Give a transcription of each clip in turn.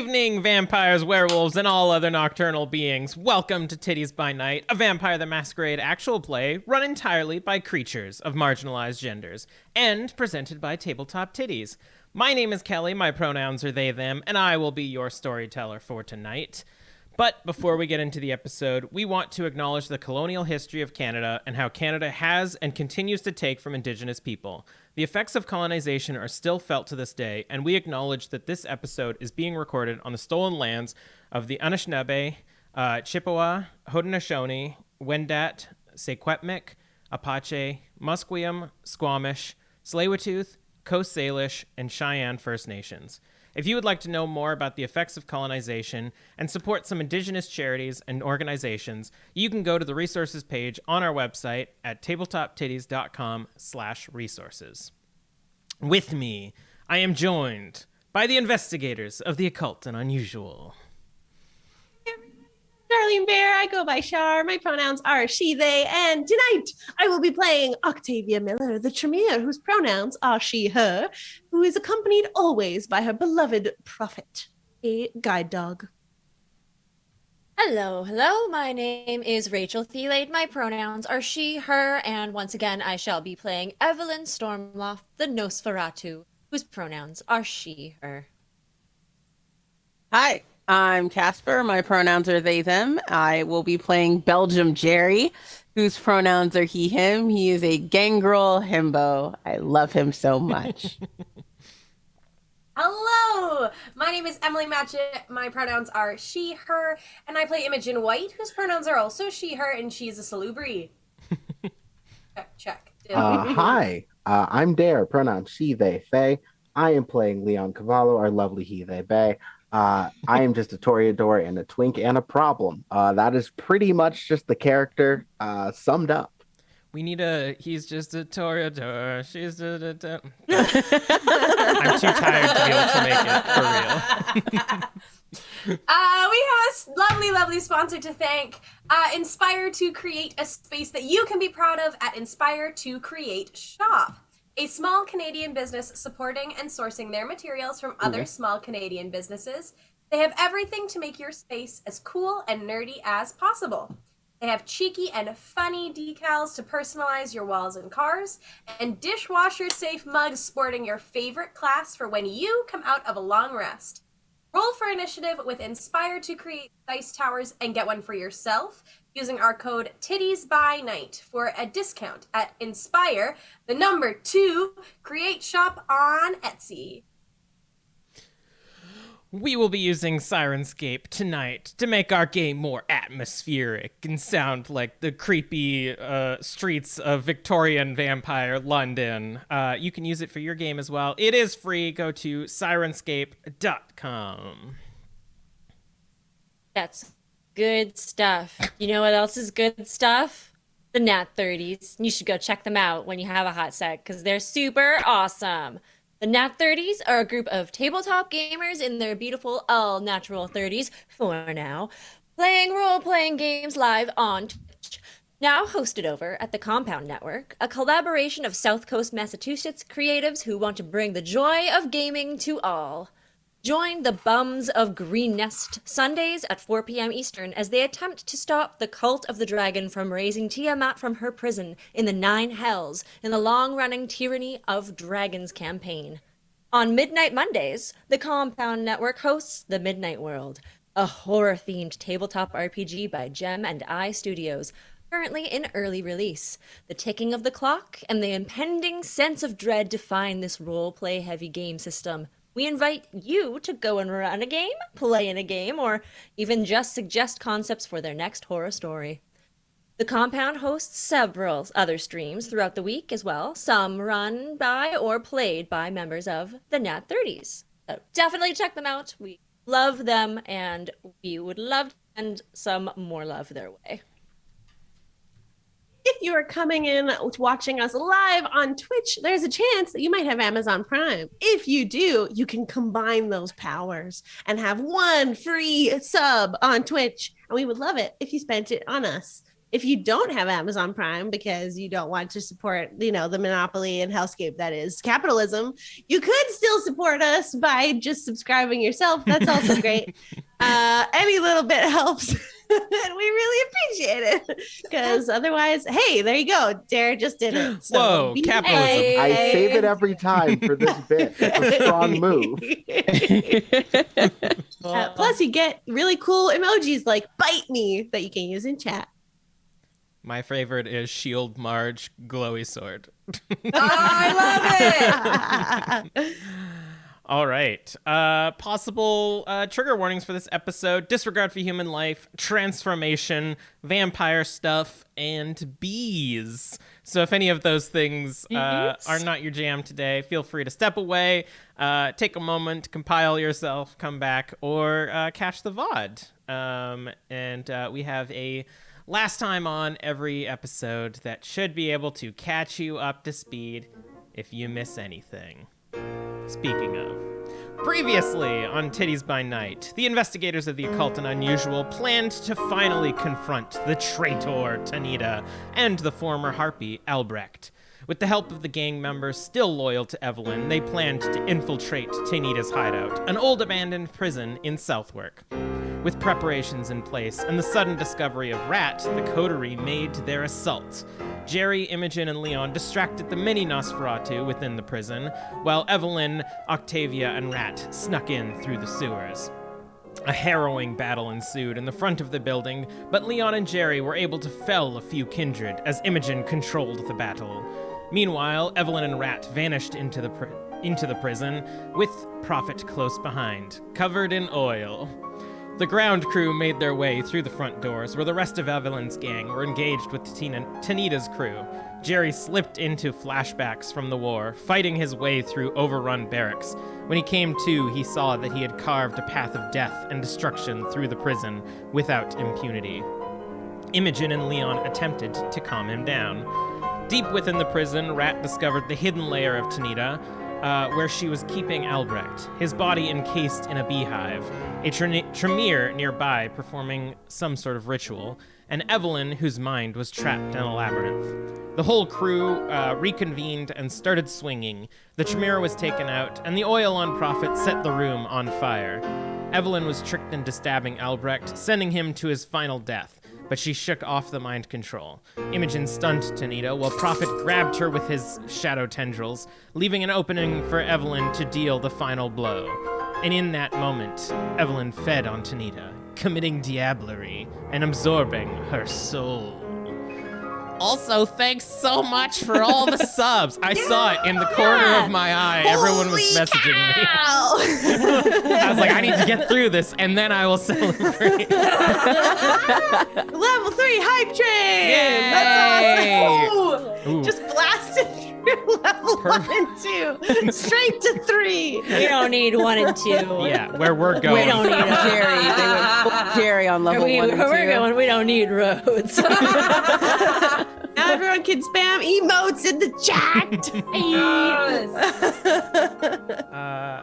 evening, vampires, werewolves, and all other nocturnal beings. Welcome to Tiddies by Night, a Vampire the Masquerade actual play run entirely by creatures of marginalized genders and presented by Tabletop Tiddies. My name is Kelly, my pronouns are they, them, and I will be your storyteller for tonight. But before we get into the episode, we want to acknowledge the colonial history of Canada and how Canada has and continues to take from Indigenous people. The effects of colonization are still felt to this day, and we acknowledge that this episode is being recorded on the stolen lands of the Anishinaabe, Chippewa, Haudenosaunee, Wendat, Sequatmik, Apache, Musqueam, Squamish, Tsleil-Waututh, Coast Salish, and Cheyenne First Nations. If you would like to know more about the effects of colonization and support some Indigenous charities and organizations, you can go to the resources page on our website at tabletoptitties.com/resources. With me, I am joined by the investigators of the occult and unusual. Charlene Bear, I go by Char. My pronouns are she, they, and tonight I will be playing Octavia Miller, the Tremere, whose pronouns are she, her, who is accompanied always by her beloved prophet, a guide dog. Hello, my name is Rachel Theilade. My pronouns are she, her, and once again I shall be playing Evelyn Stormloft, the Nosferatu, whose pronouns are she, her. Hi, I'm Casper. My pronouns are they, them. I will be playing Belgium Jerry, whose pronouns are he, him. He is a gangrel himbo. I love him so much. Hello, my name is Emily Matchette. My pronouns are she, her, and I play Imogen White, whose pronouns are also she, her, and she is a salubri. check. Hi, I'm Dare. Pronouns she, they, they. I am playing Leon Cavallo, our lovely he, they, they. I am just a toreador and a twink and a problem. That is pretty much just the character summed up. We need he's just a toreador, she's just a... I'm too tired to be able to make it, for real. We have a lovely sponsor to thank. Inspire to Create, a space that you can be proud of at Inspire to Create Shop. A small Canadian business supporting and sourcing their materials from other small Canadian businesses. They have everything to make your space as cool and nerdy as possible. They have cheeky and funny decals to personalize your walls and cars, and dishwasher-safe mugs sporting your favorite class for when you come out of a long rest. Roll for initiative with Inspire to Create Dice Towers and get one for yourself using our code TIDDIESBYNIGHT for a discount at Inspire, the number 2, Create Shop on Etsy. We will be using Sirenscape tonight to make our game more atmospheric and sound like the creepy streets of Victorian vampire London. You can use it for your game as well. It is free. Go to sirenscape.com. That's good stuff. You know what else is good stuff? The Nat 30s. You should go check them out when you have a hot sec because they're super awesome. The Nat 30s are a group of tabletop gamers in their beautiful all-natural 30s, for now, playing role-playing games live on Twitch. Now hosted over at the Compound Network, a collaboration of South Coast Massachusetts creatives who want to bring the joy of gaming to all. Join the Bums of Green Nest Sundays at 4 p.m. Eastern as they attempt to stop the Cult of the Dragon from raising Tiamat from her prison in the Nine Hells in the long-running Tyranny of Dragons campaign. On Midnight Mondays, the Compound Network hosts The Midnight World, a horror-themed tabletop RPG by Gem and I Studios, currently in early release. The ticking of the clock and the impending sense of dread define this role-play-heavy game system. We invite you to go and run a game, play in a game, or even just suggest concepts for their next horror story. The Compound hosts several other streams throughout the week as well, some run by or played by members of the Nat 30s. So definitely check them out. We love them, and we would love to send some more love their way. If you are coming in watching us live on Twitch, there's a chance that you might have Amazon Prime. If you do, you can combine those powers and have one free sub on Twitch. And we would love it if you spent it on us. if you don't have Amazon Prime because you don't want to support, the monopoly and hellscape that is capitalism, you could still support us by just subscribing yourself. That's also great. Any little bit helps. And we really appreciate it, because otherwise, hey, there you go. Dare just did it. So Whoa, capitalism. I save it every time for this bit. It's a strong move. Plus, you get really cool emojis like bite me that you can use in chat. My favorite is Shield Marge Glowy Sword. I love it. All right. Possible trigger warnings for this episode: disregard for human life, transformation, vampire stuff, and bees. So if any of those things are not your jam today, feel free to step away, take a moment, compile yourself, come back, or catch the VOD. And we have a last time on every episode that should be able to catch you up to speed if you miss anything. Speaking of, previously on Tiddies by Night, the investigators of the occult and unusual planned to finally confront the traitor Tanita and the former harpy Albrecht. With the help of the gang members still loyal to Evelyn, they planned to infiltrate Tanita's hideout, an old abandoned prison in Southwark. With preparations in place and the sudden discovery of Rat, the coterie made their assault. Jerry, Imogen, and Leon distracted the mini Nosferatu within the prison, while Evelyn, Octavia, and Rat snuck in through the sewers. A harrowing battle ensued in the front of the building, but Leon and Jerry were able to fell a few kindred as Imogen controlled the battle. Meanwhile, Evelyn and Rat vanished into the prison, with Prophet close behind, covered in oil. The ground crew made their way through the front doors, where the rest of Evelyn's gang were engaged with Tanita's crew. Jerry slipped into flashbacks from the war, fighting his way through overrun barracks. When he came to, he saw that he had carved a path of death and destruction through the prison without impunity. Imogen and Leon attempted to calm him down. Deep within the prison, Rat discovered the hidden lair of Tanita, where she was keeping Albrecht, his body encased in a beehive, a Tremere nearby performing some sort of ritual, and Evelyn, whose mind was trapped in a labyrinth. The whole crew reconvened and started swinging. The Tremere was taken out, and the oil on Prophet set the room on fire. Evelyn was tricked into stabbing Albrecht, sending him to his final death, but she shook off the mind control. Imogen stunned Tanita, while Prophet grabbed her with his shadow tendrils, leaving an opening for Evelyn to deal the final blow. And in that moment, Evelyn fed on Tanita, committing diablerie and absorbing her soul. Also, thanks so much for all the subs. I saw it in the corner of my eye. Everyone was messaging me. I was like, I need to get through this, and then I will celebrate. Level 3 hype train. Yay! That's awesome. Ooh. Just blasted through level 1 and 2, straight to 3. We don't need 1 and 2. Yeah, where we're going. We don't need a Jerry. They went full Jerry on level 1 and 2. We're going, we don't need roads. Now everyone can spam emotes in the chat.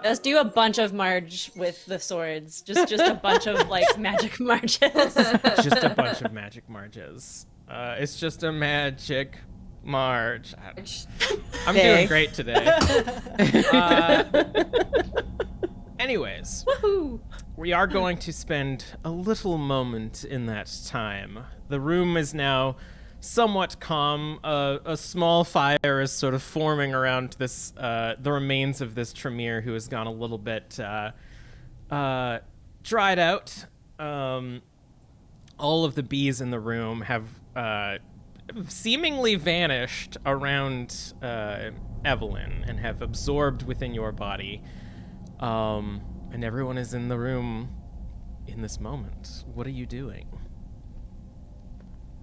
Let's do a bunch of Marge with the swords. Just a bunch of like magic marches. Just a bunch of magic marges. It's just a magic Marge. I'm doing great today. Anyways, we are going to spend a little moment in that time. The room is now somewhat calm. A small fire is sort of forming around this, the remains of this Tremere who has gone a little bit dried out. All of the bees in the room have seemingly vanished around Evelyn and have absorbed within your body. And everyone is in the room in this moment. What are you doing?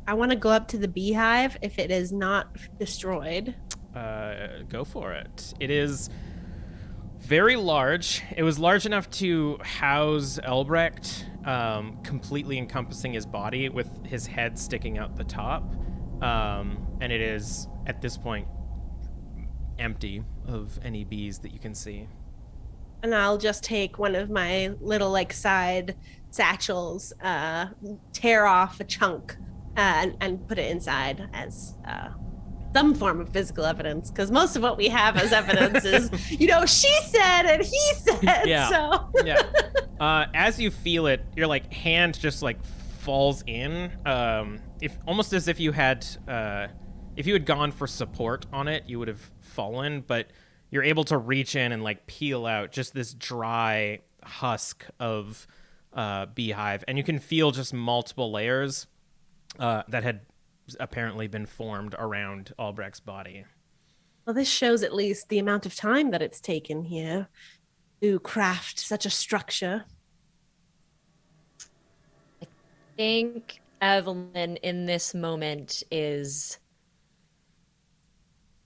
I want to go up to the beehive if it is not destroyed. Go for it. It is very large. It was large enough to house Albrecht, completely encompassing his body with his head sticking out the top. And it is, at this point, empty of any bees that you can see. And I'll just take one of my little like side satchels, tear off a chunk, and put it inside as some form of physical evidence, because most of what we have as evidence is, she said and he said. Yeah. So As you feel it, your like hand just like falls in. If almost as if you had gone for support on it, you would have fallen, but you're able to reach in and like peel out just this dry husk of beehive, and you can feel just multiple layers that had apparently been formed around Albrecht's body. well, this shows at least the amount of time that it's taken here to craft such a structure. I think Evelyn in this moment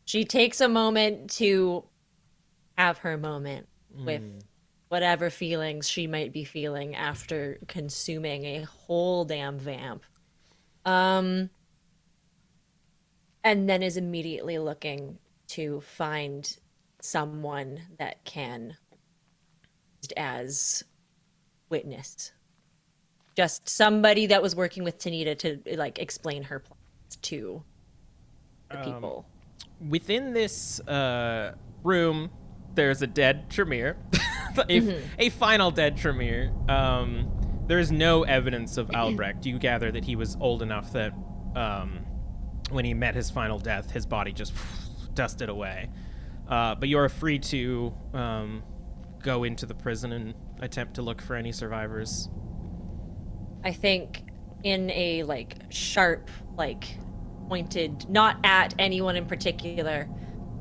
she takes a moment to have her moment with whatever feelings she might be feeling after consuming a whole damn vamp. And then is immediately looking to find someone that can as witness. Just somebody that was working with Tanita to like explain her plans to the people. Within this room, there's a dead Tremere, a final dead Tremere. There is no evidence of Albrecht. You gather that he was old enough that when he met his final death, his body just dusted away. But you are free to go into the prison and attempt to look for any survivors. I think in a like sharp, like pointed, not at anyone in particular,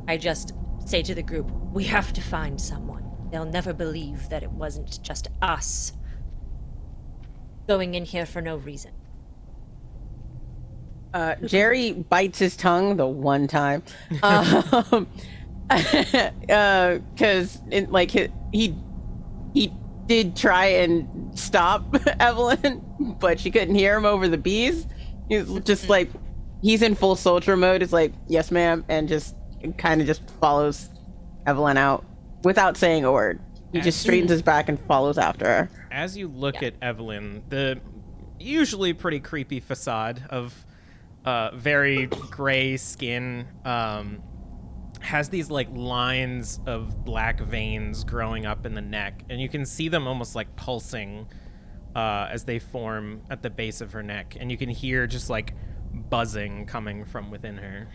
I just say to the group, we have to find someone. They'll never believe that it wasn't just us going in here for no reason. Jerry bites his tongue the one time, because he did try and stop Evelyn, but she couldn't hear him over the bees. He's just like, he's in full soldier mode. It's like, yes, ma'am, and just kind of just follows Evelyn out without saying a word. He just straightens his back and follows after her. As you look at Evelyn, the usually pretty creepy facade of very gray skin has these like lines of black veins growing up in the neck, and you can see them almost like pulsing as they form at the base of her neck, and you can hear just like buzzing coming from within her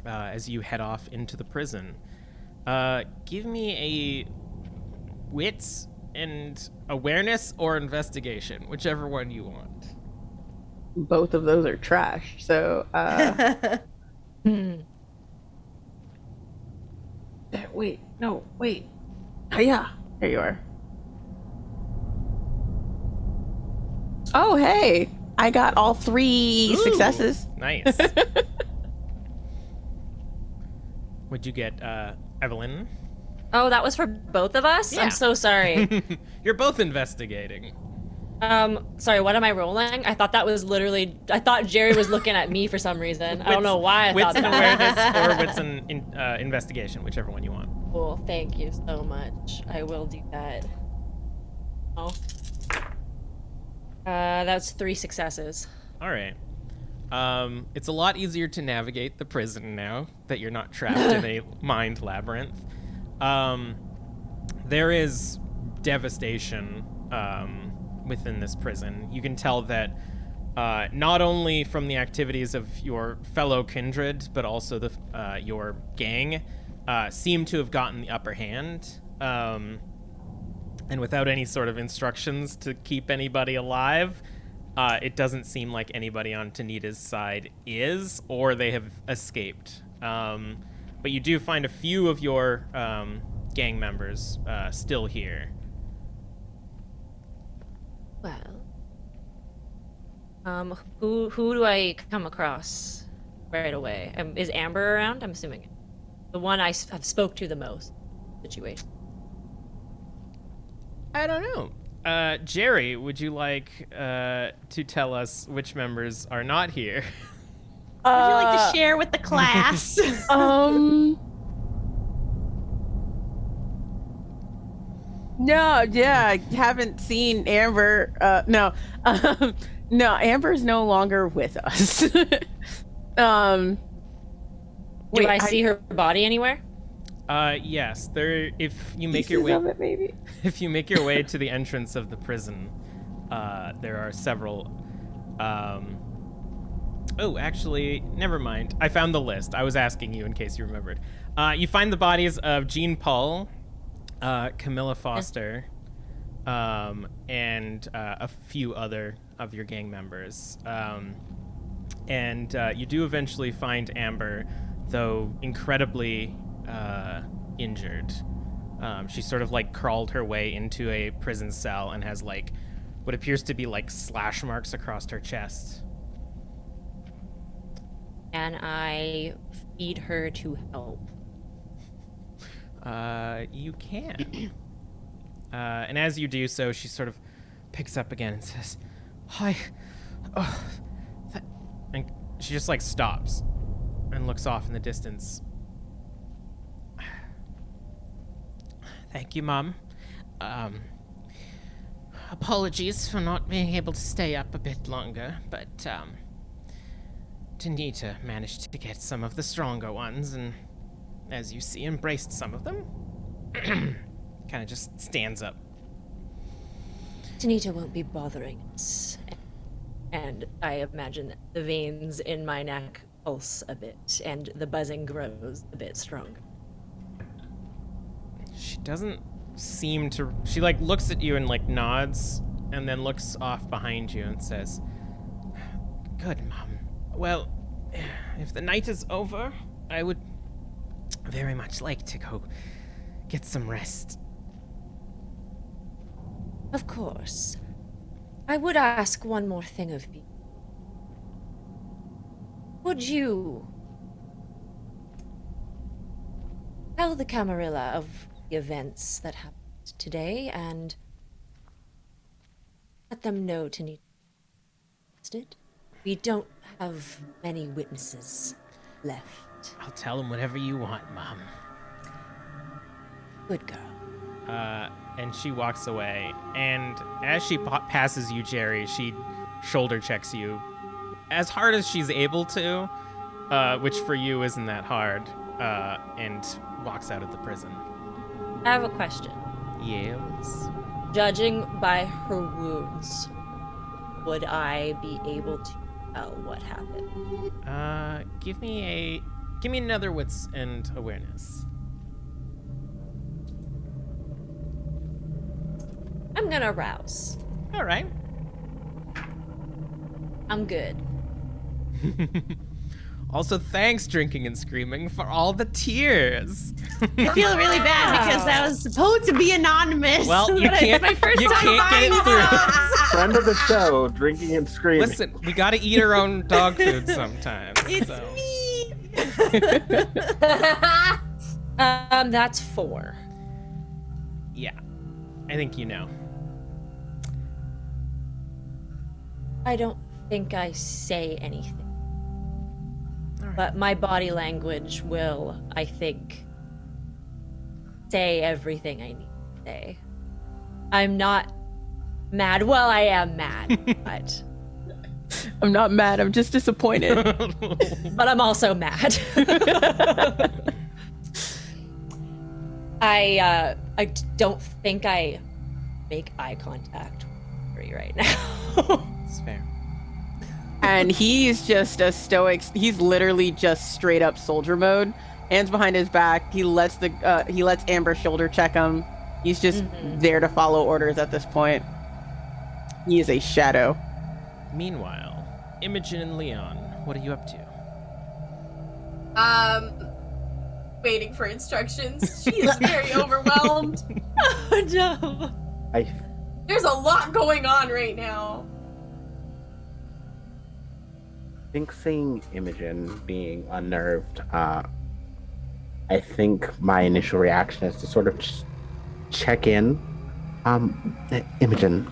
as you head off into the prison. Give me a wits and awareness or investigation, whichever one you want. Both of those are trash, so wait. Oh yeah, there you are. Oh hey, I got all 3 successes. Nice. What'd you get, Evelyn? Oh, that was for both of us? Yeah. I'm so sorry. You're both investigating. Sorry, what am I rolling? I thought Jerry was looking at me for some reason. I don't know why I wits thought and that. awareness or wits and investigation, whichever one you want. Cool, thank you so much. I will do that. Oh. That's 3 successes. All right. It's a lot easier to navigate the prison now that you're not trapped in a mind labyrinth. There is devastation within this prison. You can tell that not only from the activities of your fellow kindred, but also your gang seem to have gotten the upper hand. And without any sort of instructions to keep anybody alive, it doesn't seem like anybody on Tanita's side is, or they have escaped. But you do find a few of your gang members still here. Well, who do I come across right away? Is Amber around? I'm assuming the one I have spoke to the most. Situation. I don't know. Jerry, would you like to tell us which members are not here? Would you like to share with the class? No, yeah, I haven't seen Amber. No. No, Amber's no longer with us. Do I see her body anywhere? Yes. There. If you make Pieces your way, of it, maybe. if you make your way to the entrance of the prison, there are several. Oh, actually, never mind. I found the list. I was asking you in case you remembered. You find the bodies of Jean Paul, Camilla Foster, and a few other of your gang members. And you do eventually find Amber, though incredibly injured. She sort of like crawled her way into a prison cell and has like what appears to be like slash marks across her chest. And I feed her to help. You can. And as you do so, she sort of picks up again and says, "Hi." And she just like stops and looks off in the distance. Thank you, Mom. Apologies for not being able to stay up a bit longer, but Tanita managed to get some of the stronger ones, and as you see, embraced some of them. Kind of just stands up. Tanita won't be bothering us. And I imagine that the veins in my neck pulse a bit, and the buzzing grows a bit stronger. She doesn't seem to... She, like, looks at you and, like, nods, and then looks off behind you and says, "Good, Mom. Well, if the night is over, I would very much like to go get some rest." Of course. I would ask one more thing of you. Would you tell the Camarilla of the events that happened today and let them know to need it? We don't have many witnesses left. I'll tell them whatever you want, Mom. Good girl. And she walks away. And as she passes you, Jerry, she shoulder checks you as hard as she's able to, which for you isn't that hard, and walks out of the prison. I have a question. Yes. Judging by her wounds, would I be able to tell what happened? Give me another wits and awareness. I'm gonna rouse. All right. I'm good. Also, thanks, Drinking and Screaming, for all the tears. I feel really bad because that was supposed to be anonymous. Well, you But can't, my first you time can't get it buying through. Friend of the show, Drinking and Screaming. Listen, we gotta eat our own dog food sometimes. It's so. me. That's 4. Yeah, I think you know. I don't think I say anything. All right. But my body language will, I think, say everything I need to say. I'm not mad. Well, I am mad, but I'm not mad. I'm just disappointed. but I'm also mad. I don't think I make eye contact with you right now. It's fair. And he's just a stoic. He's literally just straight up soldier mode. Hands behind his back. He lets Amber shoulder check him. He's just there to follow orders at this point. He is a shadow. Meanwhile, Imogen and Leon, what are you up to? Waiting for instructions. She is very overwhelmed. Oh no. I There's a lot going on right now. think seeing Imogen being unnerved, I think my initial reaction is to sort of just check in. Imogen,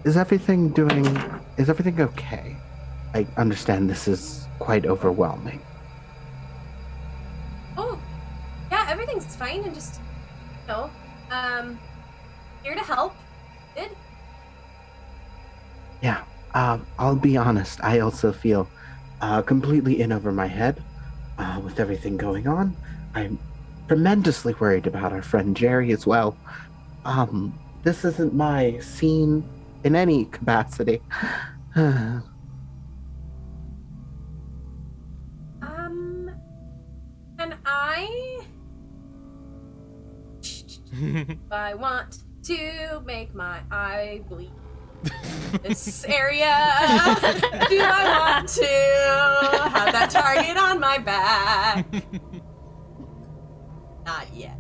is everything okay? I understand this is quite overwhelming. Oh, yeah, everything's fine and just, here to help. Good. Yeah, I'll be honest. I also feel completely in over my head with everything going on. I'm tremendously worried about our friend Jerry as well. This isn't my scene in any capacity. And I want to make my eye bleed. This area. Do I want to have that target on my back? Not yet.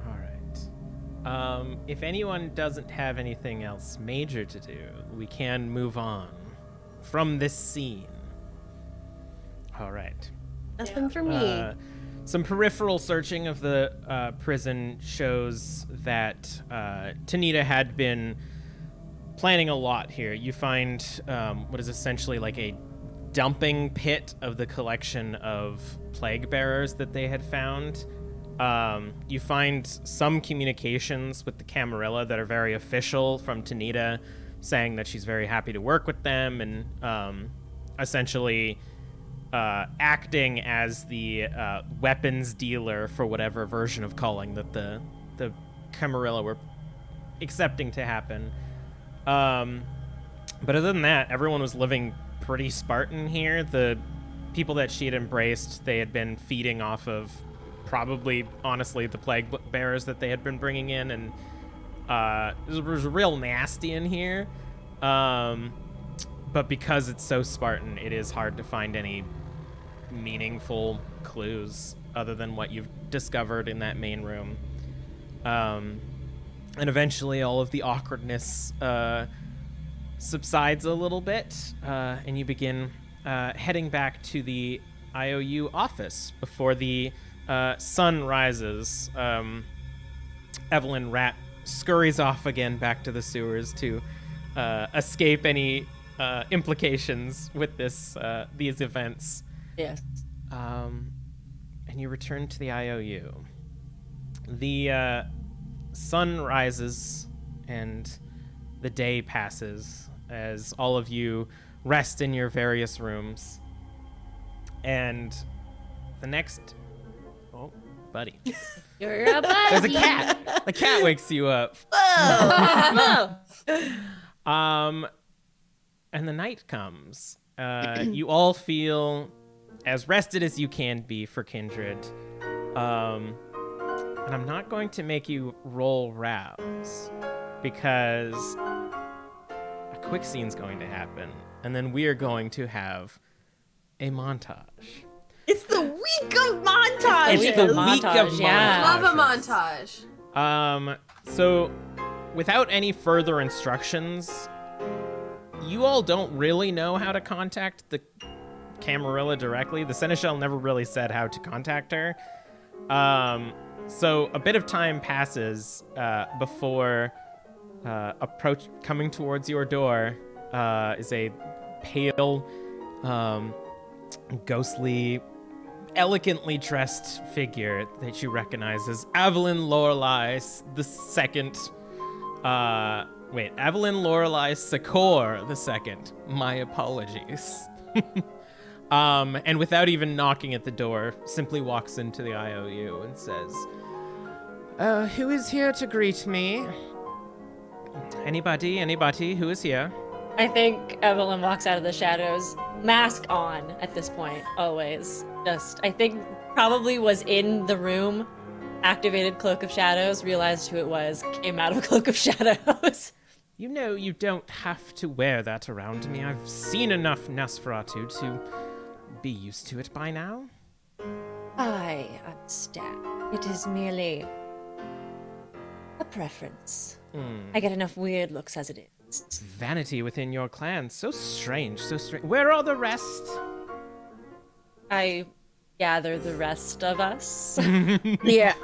All right. If anyone doesn't have anything else major to do, we can move on from this scene. All right. Nothing for me. Some peripheral searching of the prison shows that Tanita had been planning a lot here. You find what is essentially like a dumping pit of the collection of plague bearers that they had found. You find some communications with the Camarilla that are very official from Tanita, saying that she's very happy to work with them and essentially acting as the weapons dealer for whatever version of calling that the Camarilla were accepting to happen. But other than that, everyone was living pretty Spartan here. The people that she had embraced, they had been feeding off of probably, honestly, the plague bearers that they had been bringing in, and it was real nasty in here. But because it's so Spartan, it is hard to find any meaningful clues other than what you've discovered in that main room. And eventually all of the awkwardness subsides a little bit, and you begin heading back to the IOU office before the sun rises. Evelyn Rat scurries off again back to the sewers to escape any implications with these events. Yes. And you return to the IOU. The sun rises and the day passes as all of you rest in your various rooms. And the next... Oh, buddy. You're a buddy. There's a cat. The cat wakes you up. Whoa. And the night comes. You all feel as rested as you can be for Kindred. And I'm not going to make you roll rouse because a quick scene's going to happen, and then we are going to have a montage. It's the week of montages. It's the week of yeah. Love a montage. So without any further instructions, you all don't really know how to contact the Camarilla directly. The Seneschal never really said how to contact her. So a bit of time passes before coming towards your door is a pale, ghostly, elegantly dressed figure that you recognize as Evelyn Lorelei the Second. Evelyn Lorelei Secor the Second. My apologies. And without even knocking at the door, simply walks into the IOU and says, who is here to greet me? Anybody? Who is here? I think Evelyn walks out of the shadows, mask on at this point, always. I think probably was in the room, activated Cloak of Shadows, realized who it was, came out of Cloak of Shadows. You know you don't have to wear that around me. I've seen enough Nosferatu to be used to it by now. I understand. It is merely a preference. I get enough weird looks as it is. Vanity within your clan. So strange, so strange. Where are the rest? I gather the rest of us. Yeah,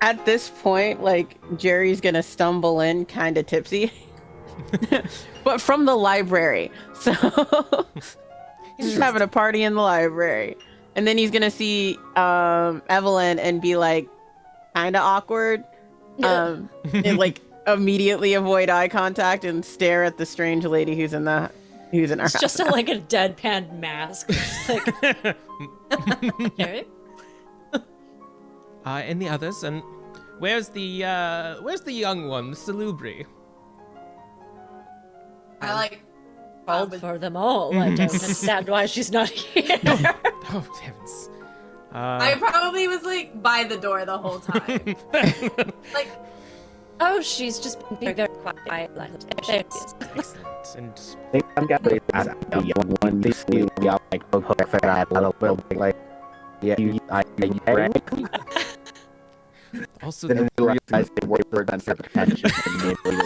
at this point, like, Jerry's gonna stumble in kind of tipsy. But from the library. So he's just having a party in the library. And then he's gonna see Evelyn and be like kind of awkward. And like immediately avoid eye contact and stare at the strange lady who's in our It's house. just like a deadpan mask. Just like, Jerry? And the others, and where's the young one, Salubri? I like Called for them all. I don't understand why she's not here. Oh heavens! I probably was like by the door the whole time. Like, Oh, she's just been very quiet. Like, there she is. Excellent. And I think I'm gonna the young one. This we all like poke fair at a little bit like yeah. also, Then realize they were done for attention and immediately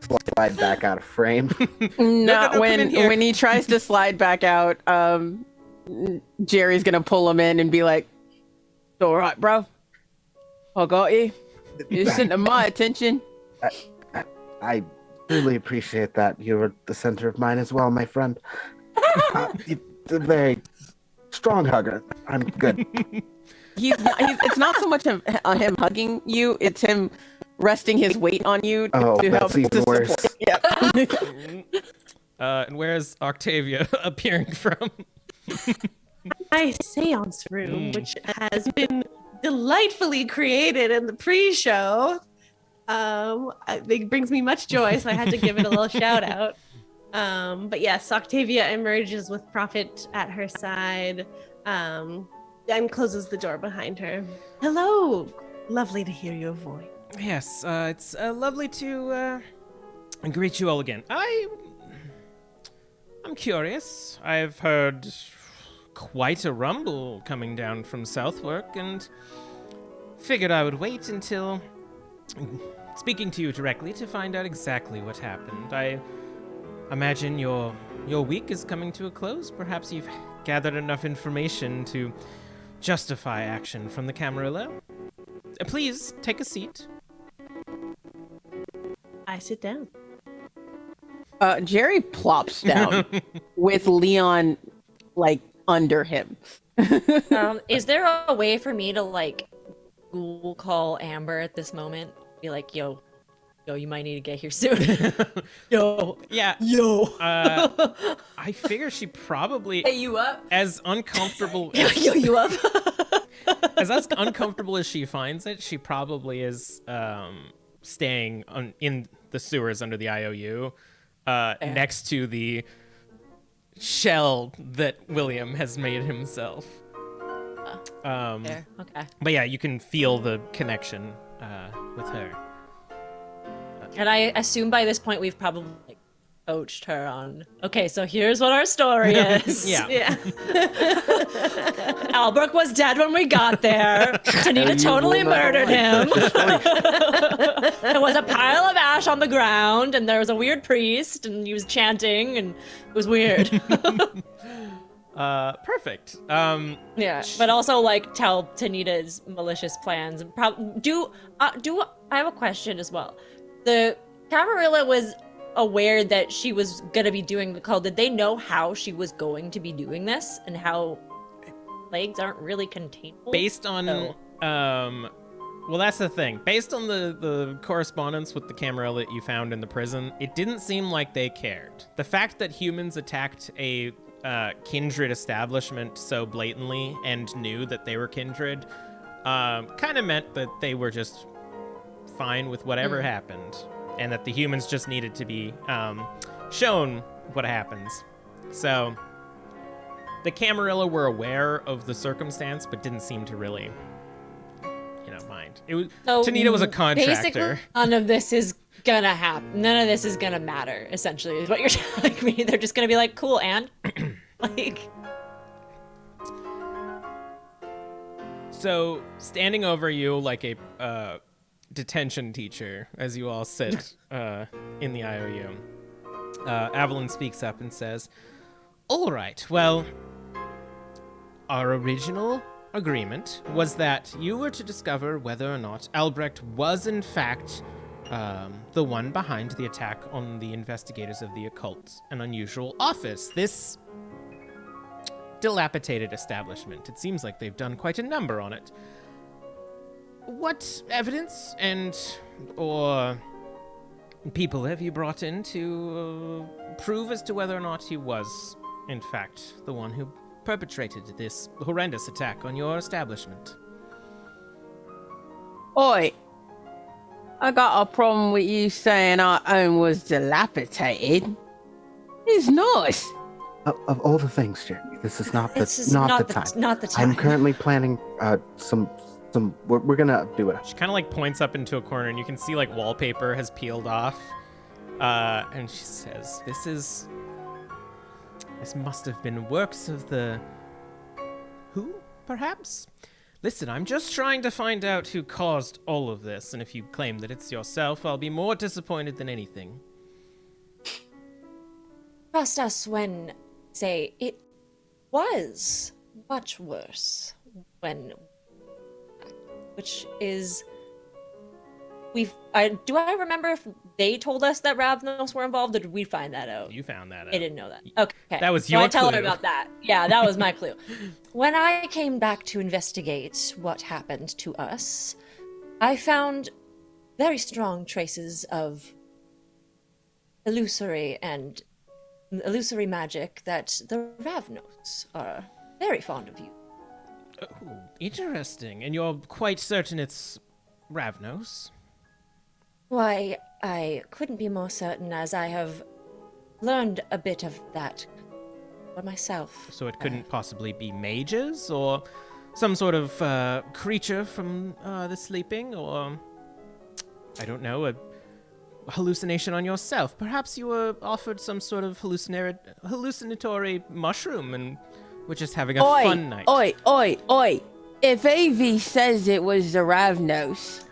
slide back out of frame. Not come in here. when he tries to slide back out, Jerry's gonna pull him in and be like, "It's all right, bro. I got you. You're sitting to my attention." I truly appreciate that. You were the center of mine as well, my friend. You're a very strong hugger. I'm good. It's not so much him hugging you; it's him resting his weight on you Oh, to help that's even worse. support. Yeah. and where's Octavia appearing from? My seance room, which has been delightfully created in the pre-show. It brings me much joy, so I had to give it a little shout out. But yes, Octavia emerges with Prophet at her side, and closes the door behind her. Hello, lovely to hear your voice. Yes, it's lovely to greet you all again. I'm curious. I've heard quite a rumble coming down from Southwark, and figured I would wait until speaking to you directly to find out exactly what happened. I imagine your week is coming to a close. Perhaps you've gathered enough information to justify action from the Camarilla. Please take a seat. I sit down. Jerry plops down with Leon like under him. Is there a way for me to like ghoul call Amber at this moment? Be like, yo, you might need to get here soon. Yeah. Yo. I figure she probably, hey, you up? as uncomfortable Yo, you up? as uncomfortable as she finds it, she probably is staying in the sewers under the IOU, next to the shell that William has made himself. There. Okay. But yeah, you can feel the connection with her. And I assume by this point we've probably like, coached her on, okay, so here's what our story is. Yeah. Albrook was dead when we got there. Tanita totally murdered him. There was a pile of ash on the ground, and there was a weird priest, and he was chanting, and it was weird. Perfect. Yeah, but also like tell Tanita's malicious plans. Do I have a question as well? The Camarilla was aware that she was gonna be doing the call. Did they know how she was going to be doing this and how plagues aren't really containable? Based on well, that's the thing. Based on the correspondence with the Camarilla that you found in the prison, it didn't seem like they cared. The fact that humans attacked a kindred establishment so blatantly and knew that they were kindred kind of meant that they were just fine with whatever happened, and that the humans just needed to be shown what happens. So the Camarilla were aware of the circumstance, but didn't seem to really, mind. It was Tanita was a contractor. Basically, none of this is gonna happen. None of this is gonna matter. Essentially, is what you're telling me. They're just gonna be like, cool, and like. So standing over you like a detention teacher, as you all sit in the IOU, Evelyn speaks up and says, "All right, well, our original agreement was that you were to discover whether or not Albrecht was in fact the one behind the attack on the investigators of the occult, an unusual office. This dilapidated establishment. It seems like they've done quite a number on it. what evidence or people have you brought in to prove as to whether or not he was, in fact, the one who perpetrated this horrendous attack on your establishment? Oi, I got a problem with you saying our home was dilapidated. It's nice. Of all the things, Jeremy, this is not the time. Not the time. I'm currently planning some. We're gonna do it. She kind of like points up into a corner, and you can see like wallpaper has peeled off. And she says, "This must have been works of the who, perhaps? Listen, I'm just trying to find out who caused all of this, and if you claim that it's yourself, I'll be more disappointed than anything." Trust us when say it was much worse when, which is do I remember if they told us that Ravnos were involved, or did we find that out? You found that out. I didn't know that. Okay. That was so your I tell clue. her about that. Yeah, that was my clue. When I came back to investigate what happened to us, I found very strong traces of illusory magic that the Ravnos are very fond of you. Oh, interesting. And you're quite certain it's Ravnos? Why, I couldn't be more certain, as I have learned a bit of that for myself. So it couldn't possibly be mages, or some sort of creature from the sleeping, or I don't know, a hallucination on yourself. Perhaps you were offered some sort of hallucinatory mushroom and were just having a fun night. Oi. If Avi says it was the Ravnos,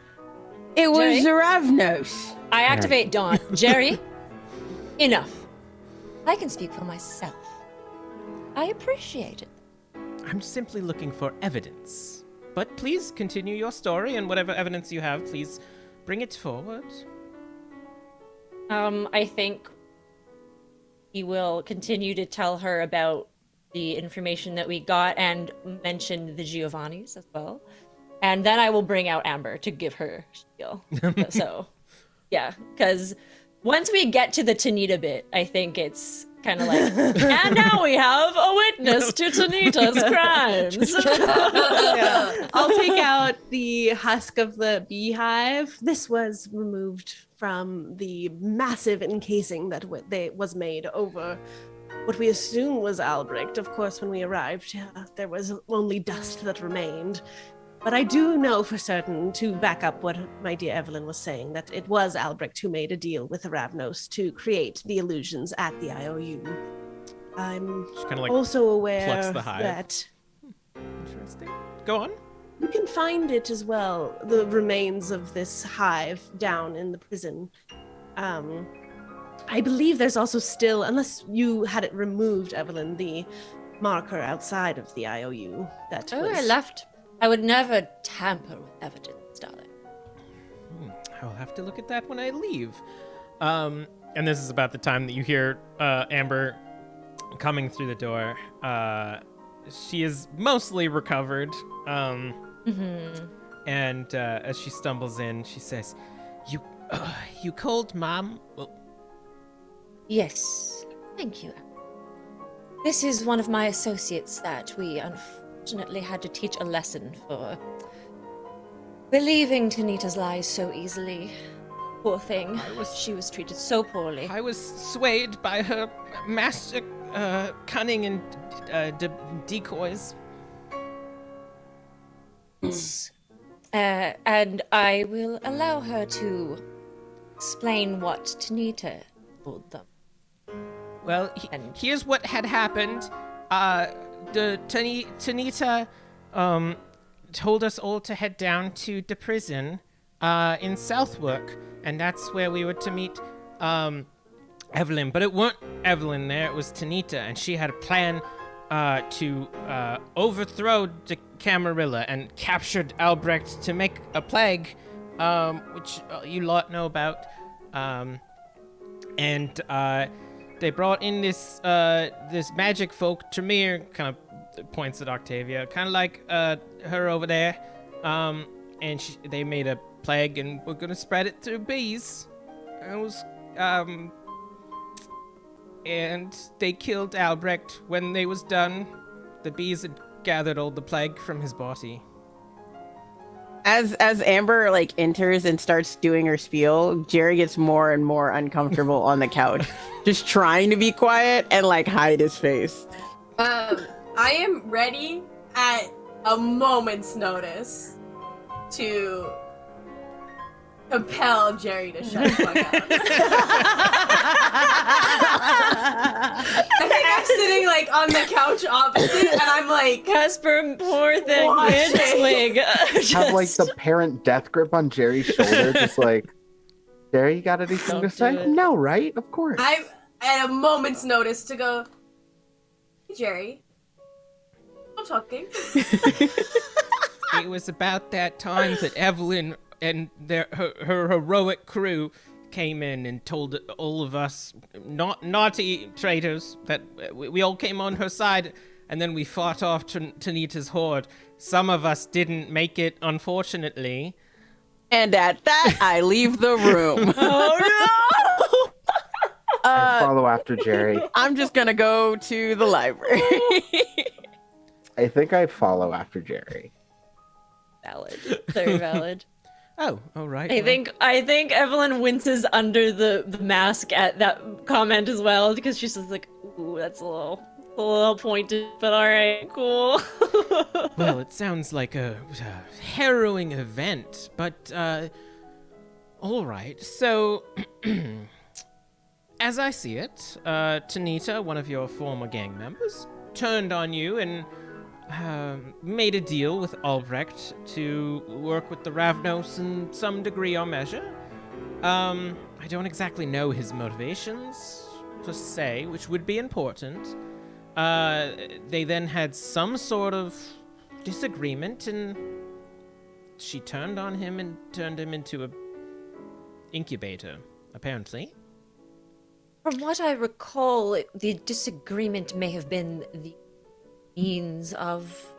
it was the Ravnos. I activate Dawn. Jerry, enough. I can speak for myself. I appreciate it. I'm simply looking for evidence. But please continue your story, and whatever evidence you have, please bring it forward. I think he will continue to tell her about the information that we got and mention the Giovannis as well. And then I will bring out Amber to give her spiel. So, yeah, because once we get to the Tanita bit, I think it's kind of like, and now we have a witness to Tanita's crimes. Yeah. I'll take out the husk of the beehive. This was removed from the massive encasing that was made over what we assume was Albrecht. Of course, when we arrived, there was only dust that remained. But I do know for certain, to back up what my dear Evelyn was saying, that it was Albrecht who made a deal with the Ravnos to create the illusions at the IOU. I'm also aware that... Interesting. Go on. You can find it as well, the remains of this hive down in the prison. I believe there's also still, unless you had it removed, Evelyn, the marker outside of the IOU that was... I left. I would never tamper with evidence, darling. I'll have to look at that when I leave. And this is about the time that you hear Amber coming through the door. She is mostly recovered. And as she stumbles in, she says, You called Mom? Well... Yes, thank you. This is one of my associates that we unfortunately had to teach a lesson for believing Tanita's lies so easily. Poor thing. She was treated so poorly. I was swayed by her master cunning and decoys. And I will allow her to explain what Tanita told them. Well, here's what had happened. Tanita told us all to head down to the prison in Southwark, and that's where we were to meet Evelyn. But it weren't Evelyn there, it was Tanita, and she had a plan to overthrow the Camarilla and captured Albrecht to make a plague, which you lot know about. And they brought in this magic folk, Tremere, kind of points at Octavia, kind of like her over there. and they made a plague, and we're gonna spread it through bees. It was, and they killed Albrecht when they was done. The bees had gathered all the plague from his body. As Amber like enters and starts doing her spiel, Jerry gets more and more uncomfortable on the couch, just trying to be quiet and like hide his face. I am ready at a moment's notice to compel Jerry to shut the fuck up. I think I'm sitting like on the couch opposite, and I'm like, Casper, poor thing, Watch swig. Have like the parent death grip on Jerry's shoulder, just like, Jerry, you got anything to Don't say? do it. No, right? Of course. I'm at a moment's notice to go, hey, Jerry, I'm talking. It was about that time that Evelyn and her heroic crew came in and told all of us naughty traitors that we all came on her side, and then we fought off Tanita's horde. Some of us didn't make it, unfortunately. And at that, I leave the room. Oh I follow after Jerry. I'm just gonna go to the library. I think I follow after Jerry. Valid. Very valid. Oh, right. I think Evelyn winces under the mask at that comment as well, because she's just like, ooh, that's a little pointed, but all right, cool. Well, it sounds like a harrowing event, but all right. So, as I see it, Tanita, one of your former gang members, turned on you and made a deal with Albrecht to work with the Ravnos in some degree or measure. I don't exactly know his motivations, per se, which would be important. They then had some sort of disagreement, and she turned on him and turned him into a incubator, apparently. From what I recall, the disagreement may have been the means of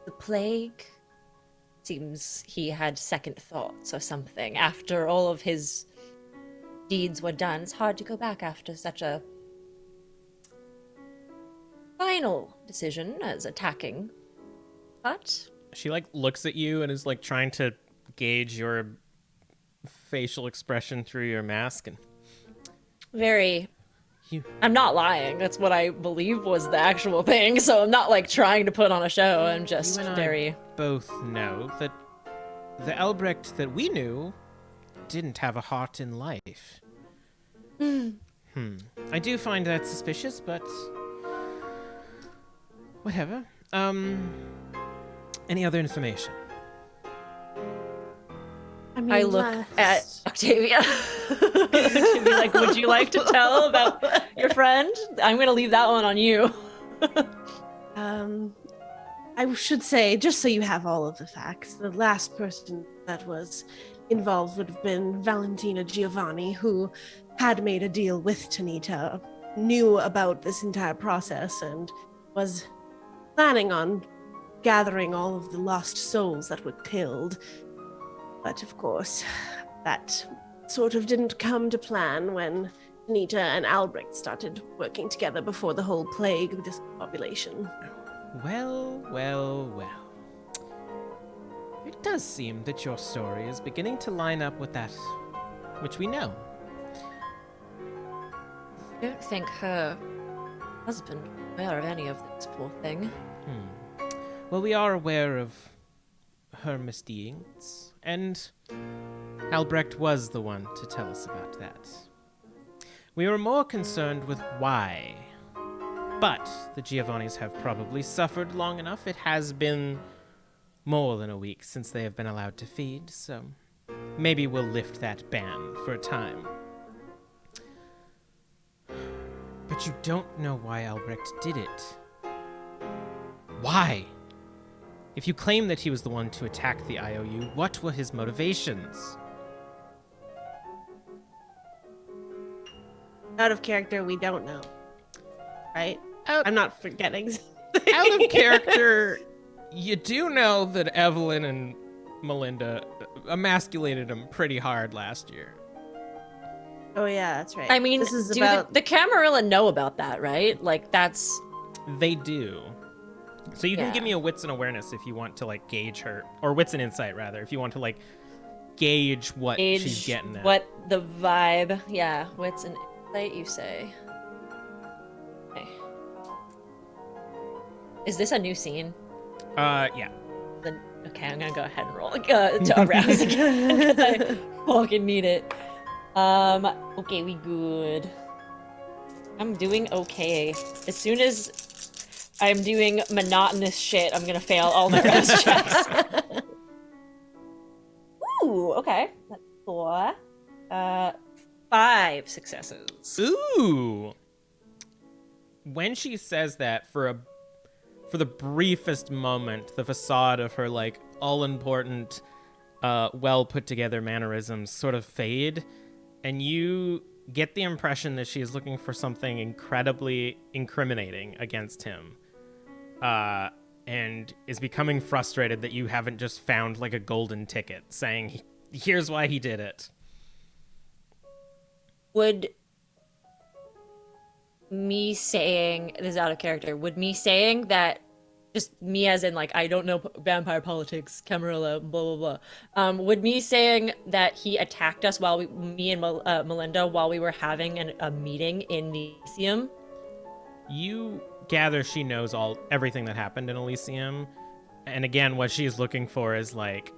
the plague. Seems he had second thoughts or something after all of his deeds were done. It's hard to go back after such a final decision as attacking. But She looks at you and is trying to gauge your facial expression through your mask, and very I'm not lying. That's what I believe was the actual thing. So I'm not trying to put on a show. I'm just you and very I both know that the Albrecht that we knew didn't have a heart in life. I do find that suspicious, but whatever. Any other information? I look at Octavia to be like, would you like to tell about your friend? I'm going to leave that one on you. I should say, just so you have all of the facts, the last person that was involved would have been Valentina Giovanni, who had made a deal with Tanita, knew about this entire process, and was planning on gathering all of the lost souls that were killed. But of course, that sort of didn't come to plan when Tanita and Albrecht started working together before the whole plague of this population. Well. It does seem that your story is beginning to line up with that which we know. I don't think her husband was aware of any of this, poor thing. Well, we are aware of her misdeeds, and Albrecht was the one to tell us about that. We were more concerned with why. But the Giovannis have probably suffered long enough. It has been more than a week since they have been allowed to feed, so maybe we'll lift that ban for a time. But you don't know why Albrecht did it. Why? If you claim that he was the one to attack the IOU, what were his motivations? Out of character, we don't know. Right? I'm not forgetting. Out of character, you do know that Evelyn and Melinda emasculated him pretty hard last year. Oh yeah, that's right. I mean, this is do about the Camarilla know about that, right? Like, that's... They do. So you can Yeah. give me a wits and awareness if you want to like gauge her, or wits and insight rather, if you want to like gauge what she's getting at. What the vibe. Yeah, wits and insight, you say. Okay. Is this a new scene? Yeah. Then, okay, I'm gonna go ahead and roll to arouse again because I fucking need it. Okay, we good. I'm doing okay. As soon as I'm doing monotonous shit, I'm gonna fail all my rouse checks. Ooh, okay. That's 4. 5 successes. Ooh. When she says that, for the briefest moment, the facade of her like all-important, well put together mannerisms sort of fade, and you get the impression that she is looking for something incredibly incriminating against him, and is becoming frustrated that you haven't just found like a golden ticket saying, here's why he did it. Would me saying, this is out of character, would me saying that, just me as in like, I don't know vampire politics, Camarilla, blah, blah, blah. Would me saying that he attacked us while me and Melinda, while we were having a meeting in the Elysium? You gather she knows everything that happened in Elysium. And again, what she's looking for is like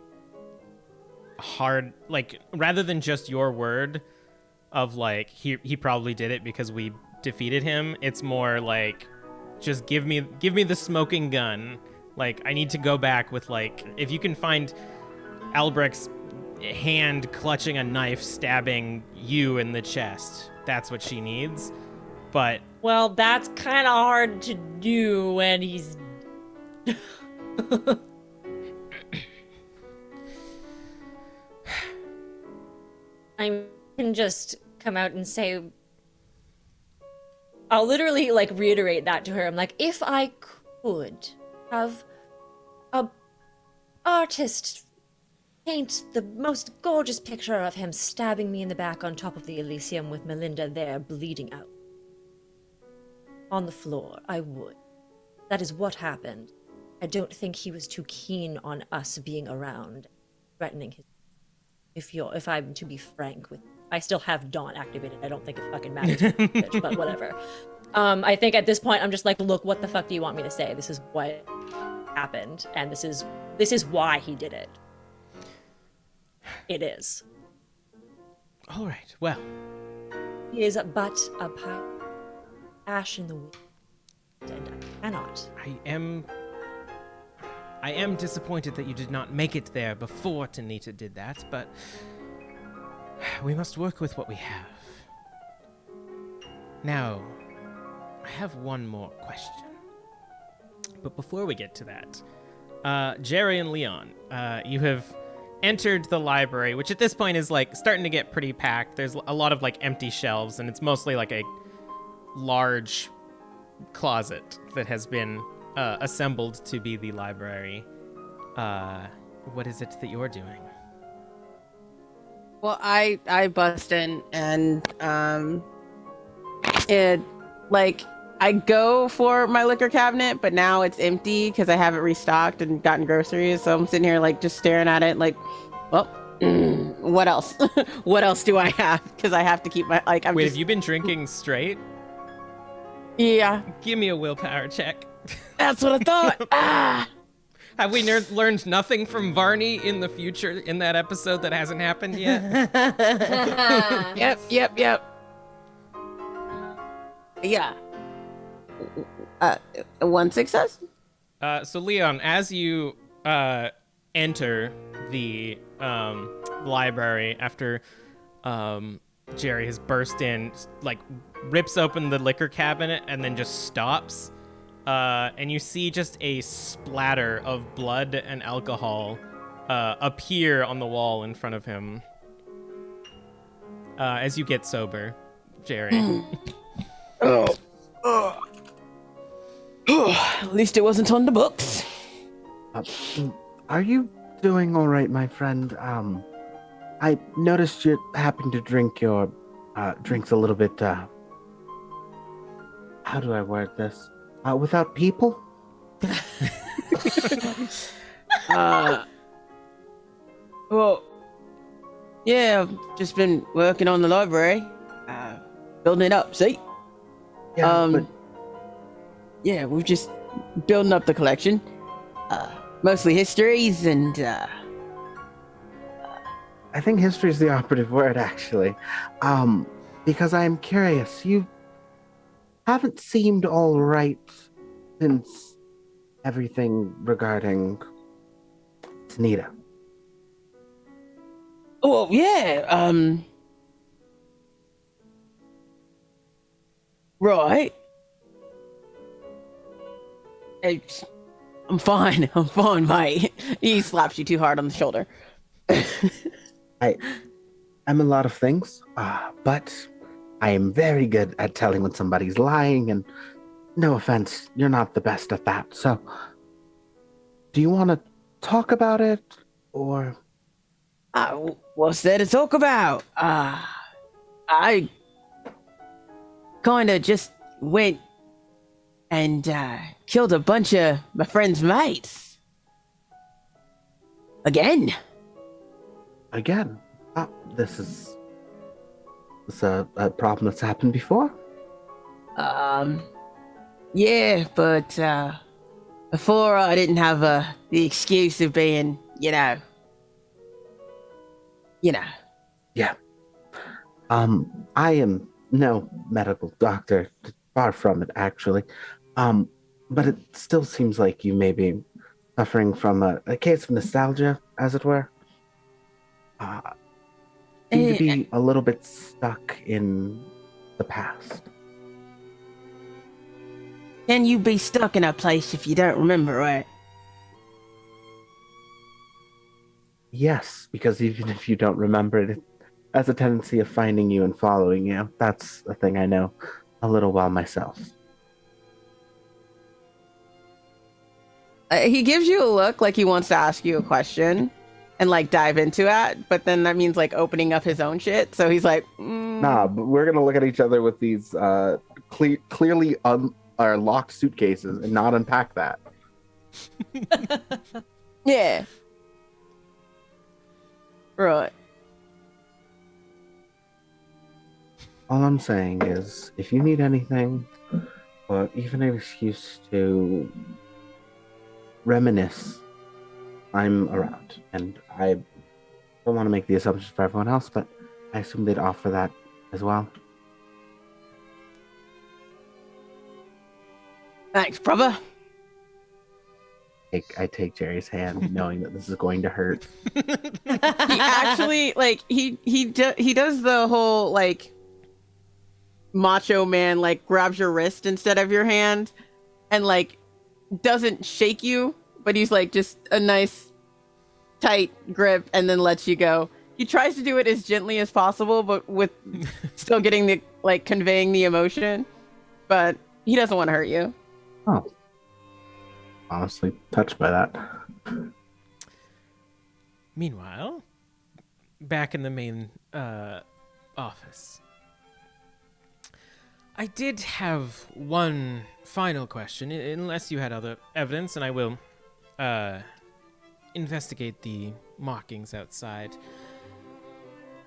hard, like rather than just your word of like, he probably did it because we defeated him. It's more like, just give me the smoking gun. Like, I need to go back with like, if you can find Albrecht's hand clutching a knife stabbing you in the chest, that's what she needs. But Well, that's kind of hard to do when he's... I can just come out and say... I'll literally, like, reiterate that to her. I'm like, if I could have a artist paint the most gorgeous picture of him stabbing me in the back on top of the Elysium with Melinda there bleeding out on the floor, I would. That is what happened. I don't think he was too keen on us being around, threatening his... If I'm to be frank with you. I still have Dawn activated. I don't think it fucking matters, bitch, but whatever. I think at this point I'm just like, look, what the fuck do you want me to say? This is what happened, and this is why he did it. It is. all right, well, He is but a pile of ash in the wind, and I cannot. I am disappointed that you did not make it there before Tanita did that, but we must work with what we have. Now, I have one more question. But before we get to that, Jerry and Leon, you have entered the library, which at this point is like starting to get pretty packed. There's a lot of like empty shelves, and it's mostly like a large closet that has been assembled to be the library. What is it that you're doing? Well, I bust in and it like I go for my liquor cabinet, but now it's empty because I haven't restocked and gotten groceries. So I'm sitting here like just staring at it, like, well, what else? What else do I have? Because I have to keep my like. Wait, have you been drinking straight? Yeah, Give me a willpower check. that's what I thought. Ah. Have we learned nothing from Varney in the future in that episode that hasn't happened yet? Yep. Yeah. One success. So Leon, as you enter the library after Jerry has burst in, like rips open the liquor cabinet and then just stops, and you see just a splatter of blood and alcohol appear on the wall in front of him. As you get sober, Jerry. At least it wasn't on the books. Are you Doing all right, my friend. I noticed you're happy to drink your drinks a little bit. How do I word this? Without people. Well, yeah, I've just been working on the library, building it up. See? Yeah, but Yeah, we're just building up the collection. Mostly histories and I think history is the operative word, actually. Because I'm curious. You haven't seemed all right since everything regarding Tanita. oh yeah, right. I'm fine. I'm fine, mate. He slaps you too hard on the shoulder. I'm a lot of things, but I am very good at telling when somebody's lying, and no offense, you're not the best at that. So, do you want to talk about it, or? What's there to talk about? I kind of just went and killed a bunch of my friend's mates. Again. This is a problem that's happened before? Yeah, but before I didn't have the excuse of being, Yeah. I am no medical doctor, far from it, actually. But it still seems like you may be suffering from a case of nostalgia, as it were. Seem to be a little bit stuck in the past. Can you be stuck in a place if you don't remember, right? Yes, because even if you don't remember it, it has a tendency of finding you and following you. That's a thing I know a little well myself. He gives you a look like he wants to ask you a question and like dive into it, but then that means like opening up his own shit. So he's like, Nah, but we're gonna look at each other with these clearly locked suitcases and not unpack that. yeah. Right. All I'm saying is, if you need anything, or even an excuse to reminisce, I'm around. And I don't want to make the assumptions for everyone else, but I assume they'd offer that as well. Thanks, brother. I take Jerry's hand, knowing that this is going to hurt. He actually like he does the whole like macho man, like grabs your wrist instead of your hand and like doesn't shake you, but he's like just a nice tight grip and then lets you go. He tries to do it as gently as possible, but with still getting the like conveying the emotion, but he doesn't want to hurt you. Oh, honestly touched by that. Meanwhile, back in the main office, I did have one final question, unless you had other evidence, and I will investigate the markings outside.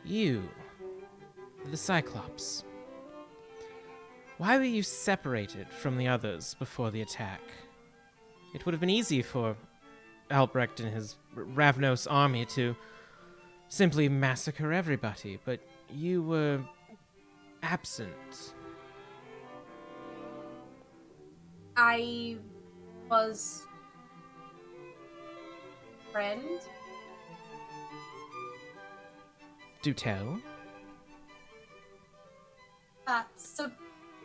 You, the Cyclops, why were you separated from the others before the attack? It would have been easy for Albrecht and his Ravnos army to simply massacre everybody, but you were absent. I was friend. Do tell. So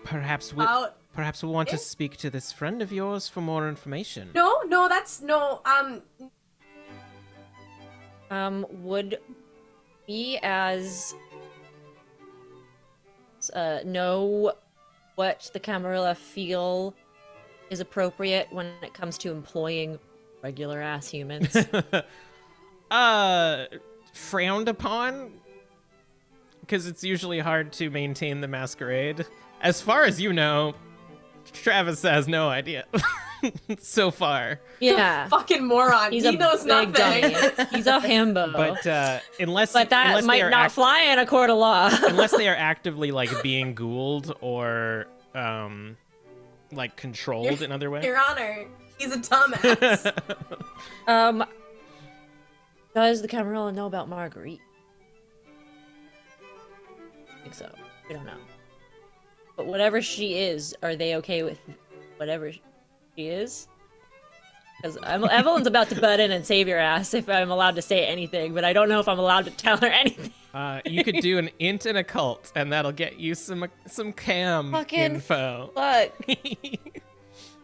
Perhaps we'll want to speak to this friend of yours for more information. no, that's no. Would we as know what the Camarilla feel is appropriate when it comes to employing regular ass humans? frowned upon, because it's usually hard to maintain the masquerade. As far as you know, Travis has no idea so far. Yeah. Fucking moron. He's He a knows big nothing. dummy. He's a himbo. But unless that unless might they are not fly in a court of law. unless they are actively like being ghouled or like controlled in other ways. Your Honor, he's a dumbass. Does the Camarilla know about Marguerite? I think so. We don't know. But whatever she is, are they okay with whatever she is? Because Evelyn's about to butt in and save your ass if I'm allowed to say anything, but I don't know if I'm allowed to tell her anything. You could do an int and a cult, and that'll get you some cam Fucking info. Fuck.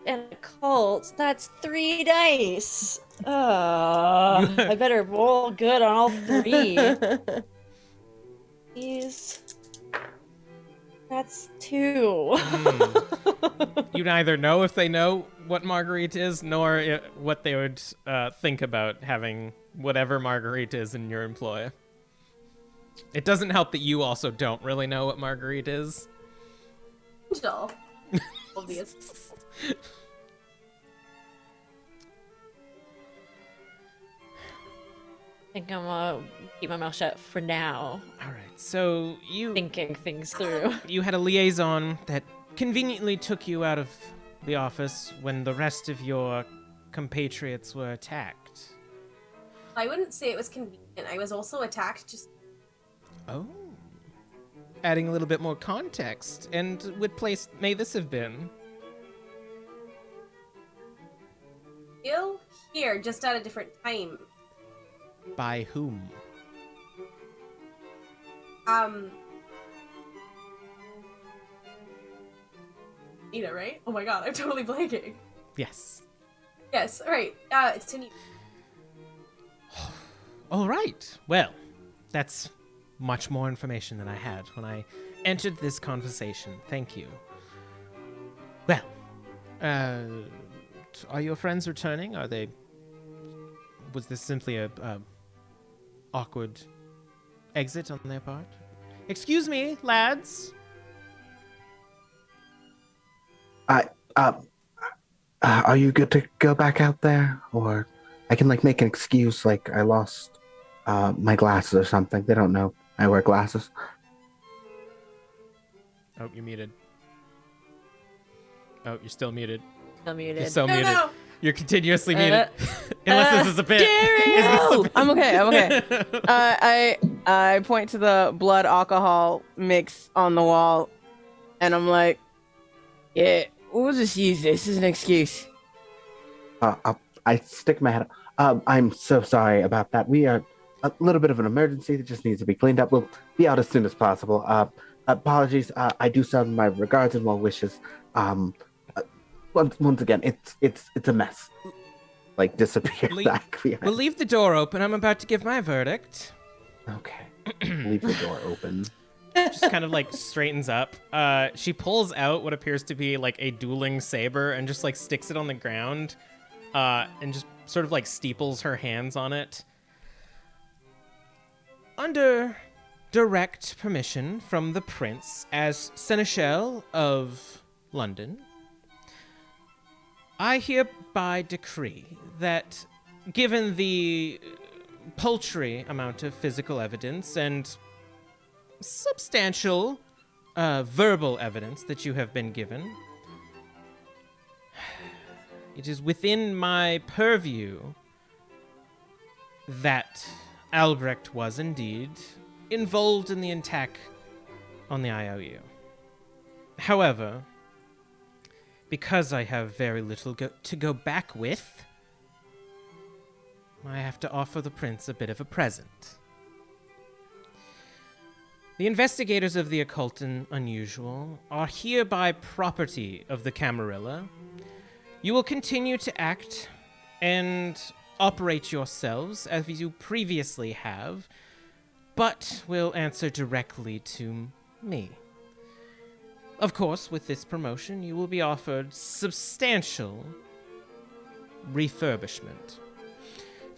And a cult, that's 3 dice. I better roll good on all 3. Please. That's 2. You neither know if they know what Marguerite is, nor what they would think about having whatever Marguerite is in your employ. It doesn't help that you also don't really know what Marguerite is. Angel. Obvious. I think I'm gonna keep my mouth shut for now. All right, so Thinking things through. you had a liaison that conveniently took you out of the office when the rest of your compatriots were attacked. I wouldn't say it was convenient. I was also attacked just... Oh. Adding a little bit more context. And what place may this have been? Still here, just at a different time. By whom? Nina, right? Oh my god, I'm totally blanking. Yes. Yes, alright. It's Nina. All right. Well, that's much more information than I had when I entered this conversation. Thank you. Well, are your friends returning? Are they... Was this simply a awkward exit on their part? Excuse me, lads. Are you good to go back out there? Or I can, like, make an excuse, like I lost my glasses or something. They don't know I wear glasses. Oh, you're muted. Oh, you're still muted. I'm muted. You're so No, muted. no. You're continuously muted. Unless this is a bit. I'm okay. I point to the blood alcohol mix on the wall, and I'm like, yeah, we'll just use this as an excuse. I stick my head up. I'm so sorry about that. We are a little bit of an emergency that just needs to be cleaned up. We'll be out as soon as possible. Apologies. I do send my regards and well wishes. Once again, it's a mess. Like, disappear back behind. We'll leave the door open. I'm about to give my verdict. Okay. Leave the door open. Just kind of like straightens up. She pulls out what appears to be like a dueling saber and just like sticks it on the ground, and just sort of like steeples her hands on it. Under direct permission from the prince as Seneschal of London, I hereby decree that, given the paltry amount of physical evidence and substantial verbal evidence that you have been given, it is within my purview that Albrecht was indeed involved in the attack on the IOU. However, because I have very little to go back with, I have to offer the prince a bit of a present. The investigators of the occult and unusual are hereby property of the Camarilla. You will continue to act and operate yourselves as you previously have, but will answer directly to me. Of course, with this promotion, you will be offered substantial refurbishment.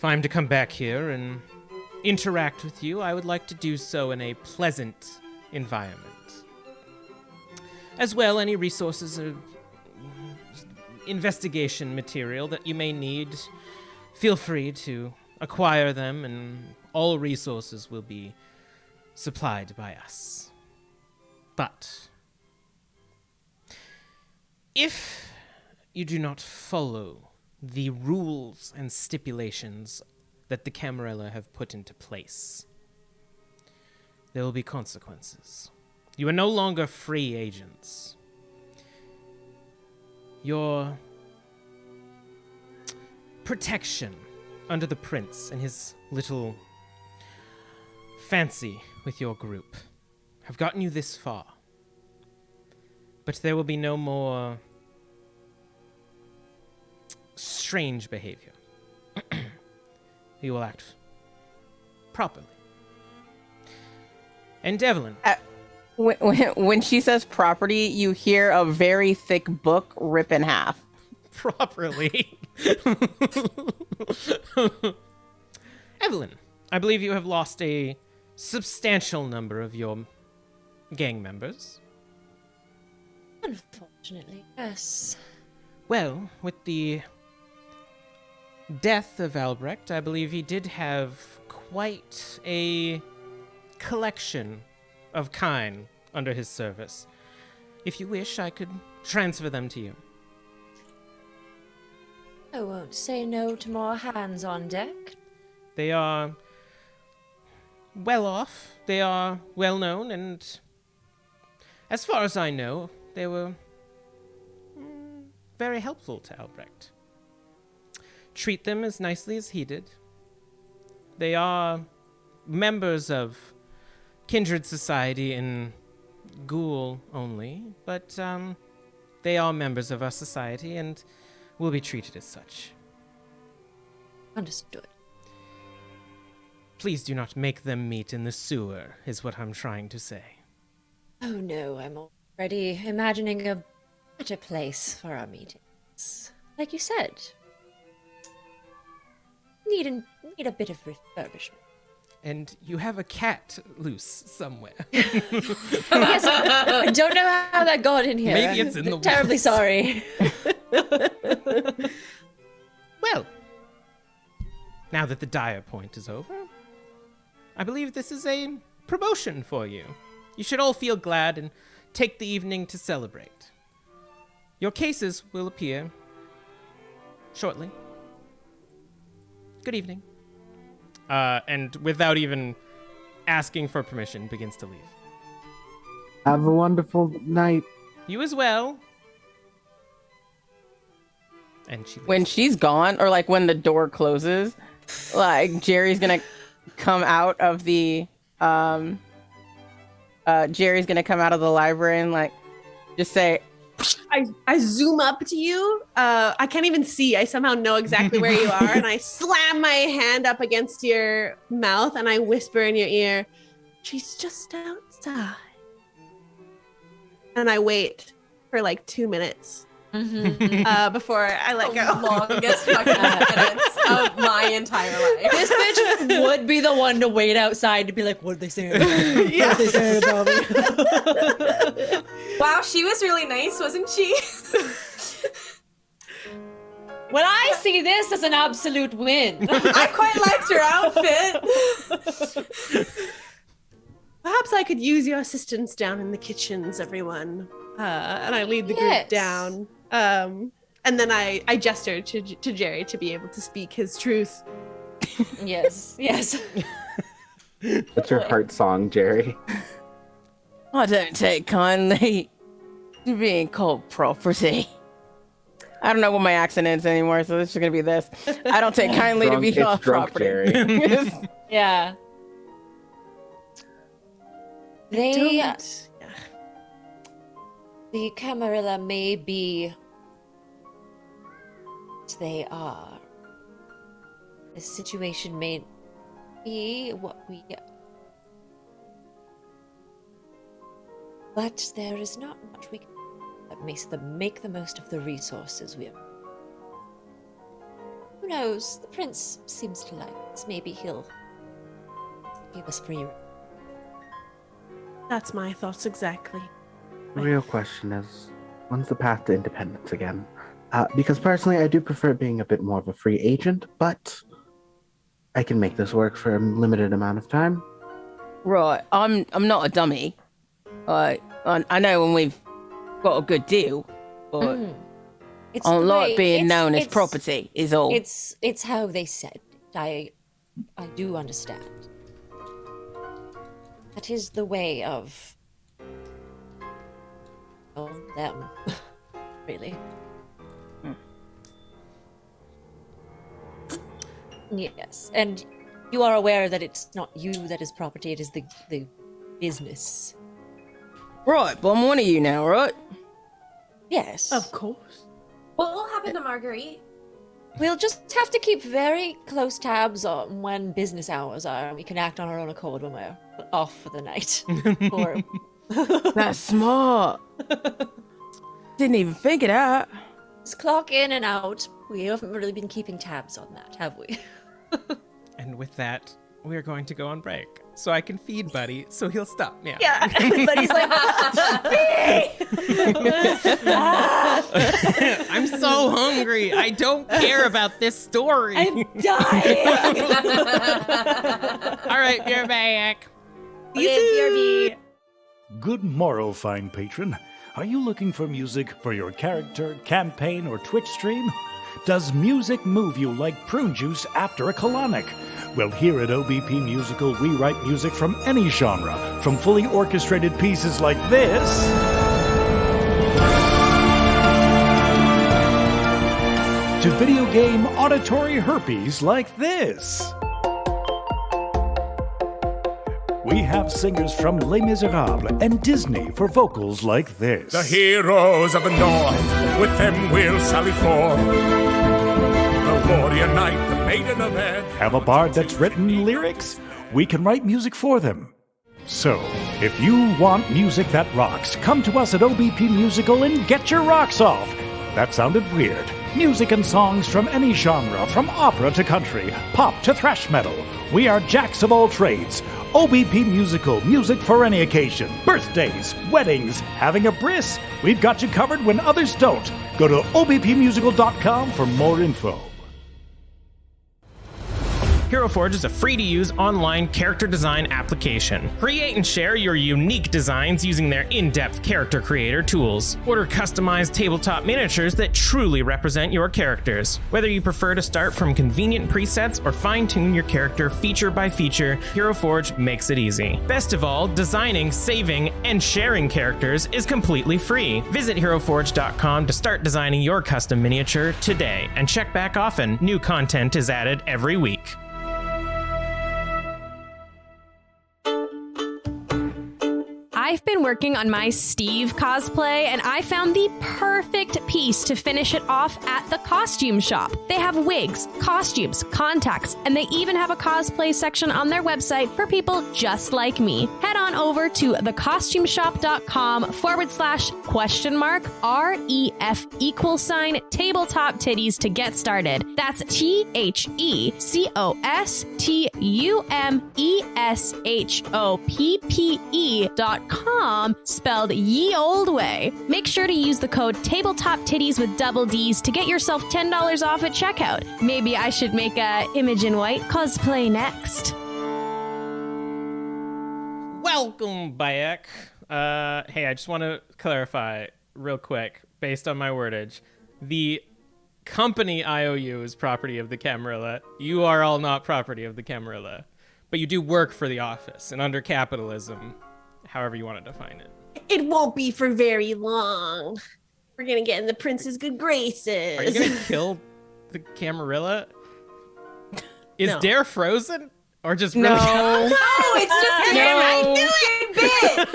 if I'm to come back here and interact with you, I would like to do so in a pleasant environment. As well, any resources or investigation material that you may need, feel free to acquire them, and all resources will be supplied by us. But if you do not follow the rules and stipulations that the Camarilla have put into place, there will be consequences. You are no longer free agents. Your protection under the prince and his little fancy with your group have gotten you this far. But there will be no more strange behavior. You will act properly. And Evelyn. When she says property, you hear a very thick book rip in half. Properly. Evelyn, I believe you have lost a substantial number of your gang members. Unfortunately, yes. Well, with the death of Albrecht, I believe he did have quite a collection of kine under his service. If you wish, I could transfer them to you. I won't say no to more hands on deck. They are well off, they are well known, and as far as I know, they were very helpful to Albrecht. Treat them as nicely as he did. They are members of Kindred Society in Ghoul only, but they are members of our society and will be treated as such. Understood. Please do not make them meet in the sewer, is what I'm trying to say. Oh no, I'm already imagining a better place for our meetings. Like you said, need a bit of refurbishment. And you have a cat loose somewhere. Yes, I don't know how that got in here. Maybe it's in the terribly woods. Sorry. Well, now that the dire point is over, I believe this is a promotion for you. You should all feel glad and take the evening to celebrate. Your cases will appear shortly. Good evening. And without even asking for permission, begins to leave. Have a wonderful night. You as well. And she leaves. When she's gone, or like when the door closes, like Jerry's gonna come out of the Jerry's gonna come out of the library and like just say, I zoom up to you. I can't even see. I somehow know exactly where you are. And I slam my hand up against your mouth and I whisper in your ear, she's just outside. And I wait for like 2 minutes before I let go. Longest fucking minutes of my entire life. This bitch would be the one to wait outside to be like, what are they saying about me? Yeah. What are they saying about me? Wow, she was really nice, wasn't she? When I see this as an absolute win. I quite liked your outfit. Perhaps I could use your assistance down in the kitchens, everyone. And I lead the group Yes. down. And then I gesture to Jerry to be able to speak his truth. Yes. What's your heart song, Jerry? I don't take kindly to being called property. I don't know what my accent is anymore, so this is gonna be this. I don't take kindly to be called drunk, property. Jerry. Yeah. They, the Camarilla may be what they are. The situation may be what we are. But there is not much we can do that makes them make the most of the resources we have. Who knows? The prince seems to like us. Maybe he'll give us free. That's my thoughts exactly. The real question is, when's the path to independence again? Because personally, I do prefer being a bit more of a free agent, but I can make this work for a limited amount of time. Right, I'm not a dummy. I know when we've got a good deal, but I don't like being known as property, is all. It's how they said. I do understand. That is the way of them, really. Yes, and you are aware that it's not you that is property, it is the business. Right, but I'm one of you now, right? Yes. Of course. What will happen to Marguerite? We'll just have to keep very close tabs on when business hours are, and we can act on our own accord when we're off for the night. Or... That's smart. Didn't even think of that. Just clock in and out. We haven't really been keeping tabs on that, have we? And with that, we are going to go on break. So I can feed Buddy, so he'll stop meowing. Yeah, but he's like, I'm so hungry. I don't care about this story. I'm dying. All right, you're back. BRB. Good morrow, fine patron. Are you looking for music for your character, campaign, or Twitch stream? Does music move you like prune juice after a colonic? Well, here at OBP Musical, we write music from any genre, from fully orchestrated pieces like this, to video game auditory herpes like this. We have singers from Les Miserables and Disney for vocals like this. The heroes of the North, with them we'll sally forth. The warrior knight, the maiden of Ed. Have a bard that's written lyrics? We can write music for them. So, if you want music that rocks, come to us at OBP Musical and get your rocks off. That sounded weird. Music and songs from any genre, from opera to country, pop to thrash metal. We are jacks of all trades. OBP Musical, music for any occasion. Birthdays, weddings, having a bris. We've got you covered when others don't. Go to obpmusical.com for more info. Hero Forge is a free-to-use online character design application. Create and share your unique designs using their in-depth character creator tools. Order customized tabletop miniatures that truly represent your characters. Whether you prefer to start from convenient presets or fine-tune your character feature by feature, Hero Forge makes it easy. Best of all, designing, saving, and sharing characters is completely free. Visit HeroForge.com to start designing your custom miniature today, and check back often. New content is added every week. I've been working on my Steve cosplay, and I found the perfect piece to finish it off at the costume shop. They have wigs, costumes, contacts, and they even have a cosplay section on their website for people just like me. Head on over to thecostumeshop.com/?REF tabletop titties to get started. That's TheCostumeShop.com, spelled ye old way. Make sure to use the code tabletop titties with double D's to get yourself $10 off at checkout. Maybe I should make a Imogen White cosplay next. Welcome back. Hey, I just want to clarify real quick, based on my wordage. The company IOU is property of the Camarilla. You are all not property of the Camarilla. But you do work for the office, and under capitalism, however you want to define it. It won't be for very long. We're gonna get in the prince's good graces. Are you gonna kill the Camarilla? Is No. Dare frozen? Or just No. really... No, it's just an I knew animated bit.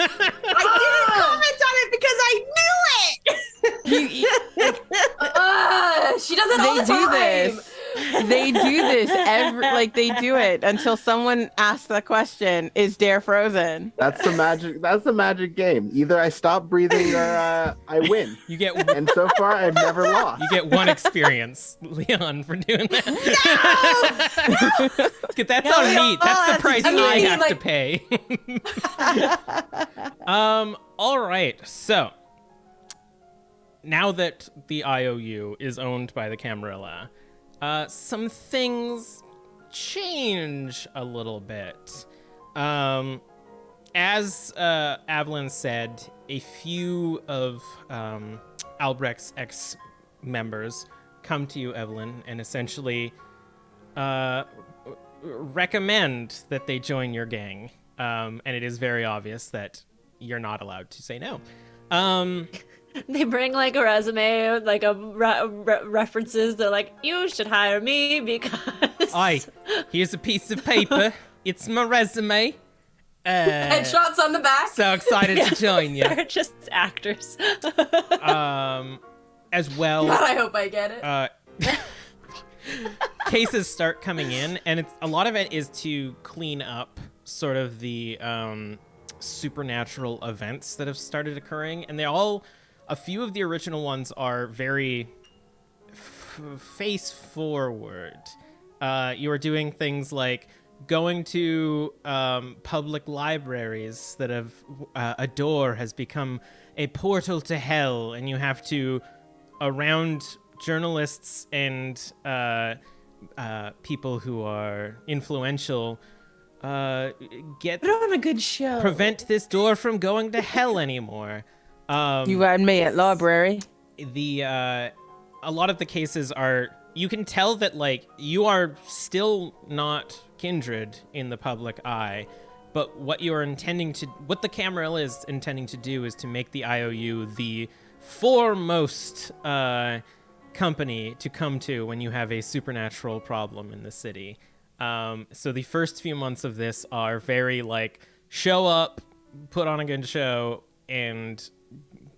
I didn't comment on it because I knew it. She does it all They the do time. this. They do this they do it until someone asks the question, is Dare frozen? That's the magic game. Either I stop breathing or I win. You get And so far, I've never lost. You get 1 experience, Leon, for doing that. No! That's on me. That's the price I have to pay. All right. So now that the IOU is owned by the Camarilla, some things change a little bit. As Evelyn said, a few of Albrecht's ex-members come to you, Evelyn, and essentially recommend that they join your gang. And it is very obvious that you're not allowed to say no. They bring like a resume, like a references. They're like, you should hire me because. Aye, here's a piece of paper. It's my resume. Headshots on the back. So excited to join you. They're just actors. As well. God, I hope I get it. Cases start coming in, and a lot of it is to clean up sort of the supernatural events that have started occurring, and a few of the original ones are very face forward. You are doing things like going to public libraries that have a door has become a portal to hell, and you have to, around journalists and people who are influential, Put on a good show. prevent this door from going to hell anymore. You had me at library. A lot of the cases are, you can tell that like you are still not kindred in the public eye, but what the Camarilla is intending to do is to make the IOU the foremost company to come to when you have a supernatural problem in the city. So the first few months of this are very like show up, put on a good show, and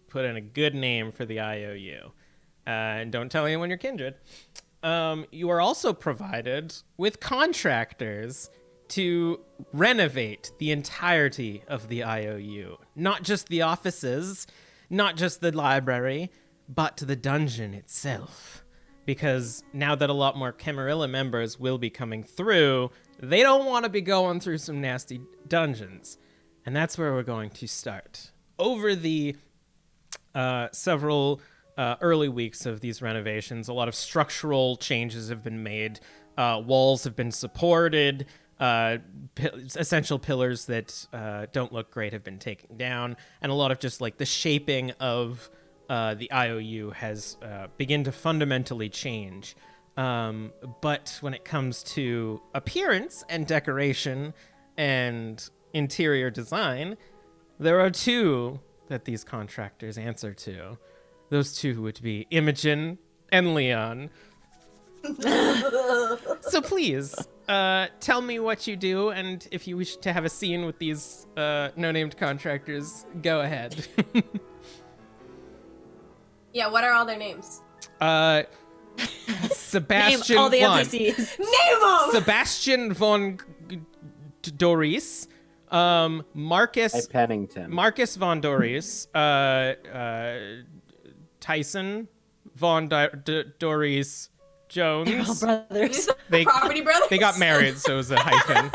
put in a good name for the IOU. And don't tell anyone you're kindred. You are also provided with contractors to renovate the entirety of the IOU. Not just the offices, not just the library, but the dungeon itself. Because now that a lot more Camarilla members will be coming through, they don't want to be going through some nasty dungeons. And that's where we're going to start. Over the several early weeks of these renovations, a lot of structural changes have been made. Walls have been supported. Essential pillars that don't look great have been taken down. And a lot of just like the shaping of the IOU has begun to fundamentally change. But when it comes to appearance and decoration and interior design, there are two that these contractors answer to. Those two would be Imogen and Leon. So please, tell me what you do, and if you wish to have a scene with these no-named contractors, go ahead. Yeah, what are all their names? Sebastian Name all the von. NPCs. Name them! Sebastian von Doris, Marcus Pennington. Marcus von Doris, Tyson von Doris Jones. They're all brothers. Property brothers? They got married, so it was a hyphen.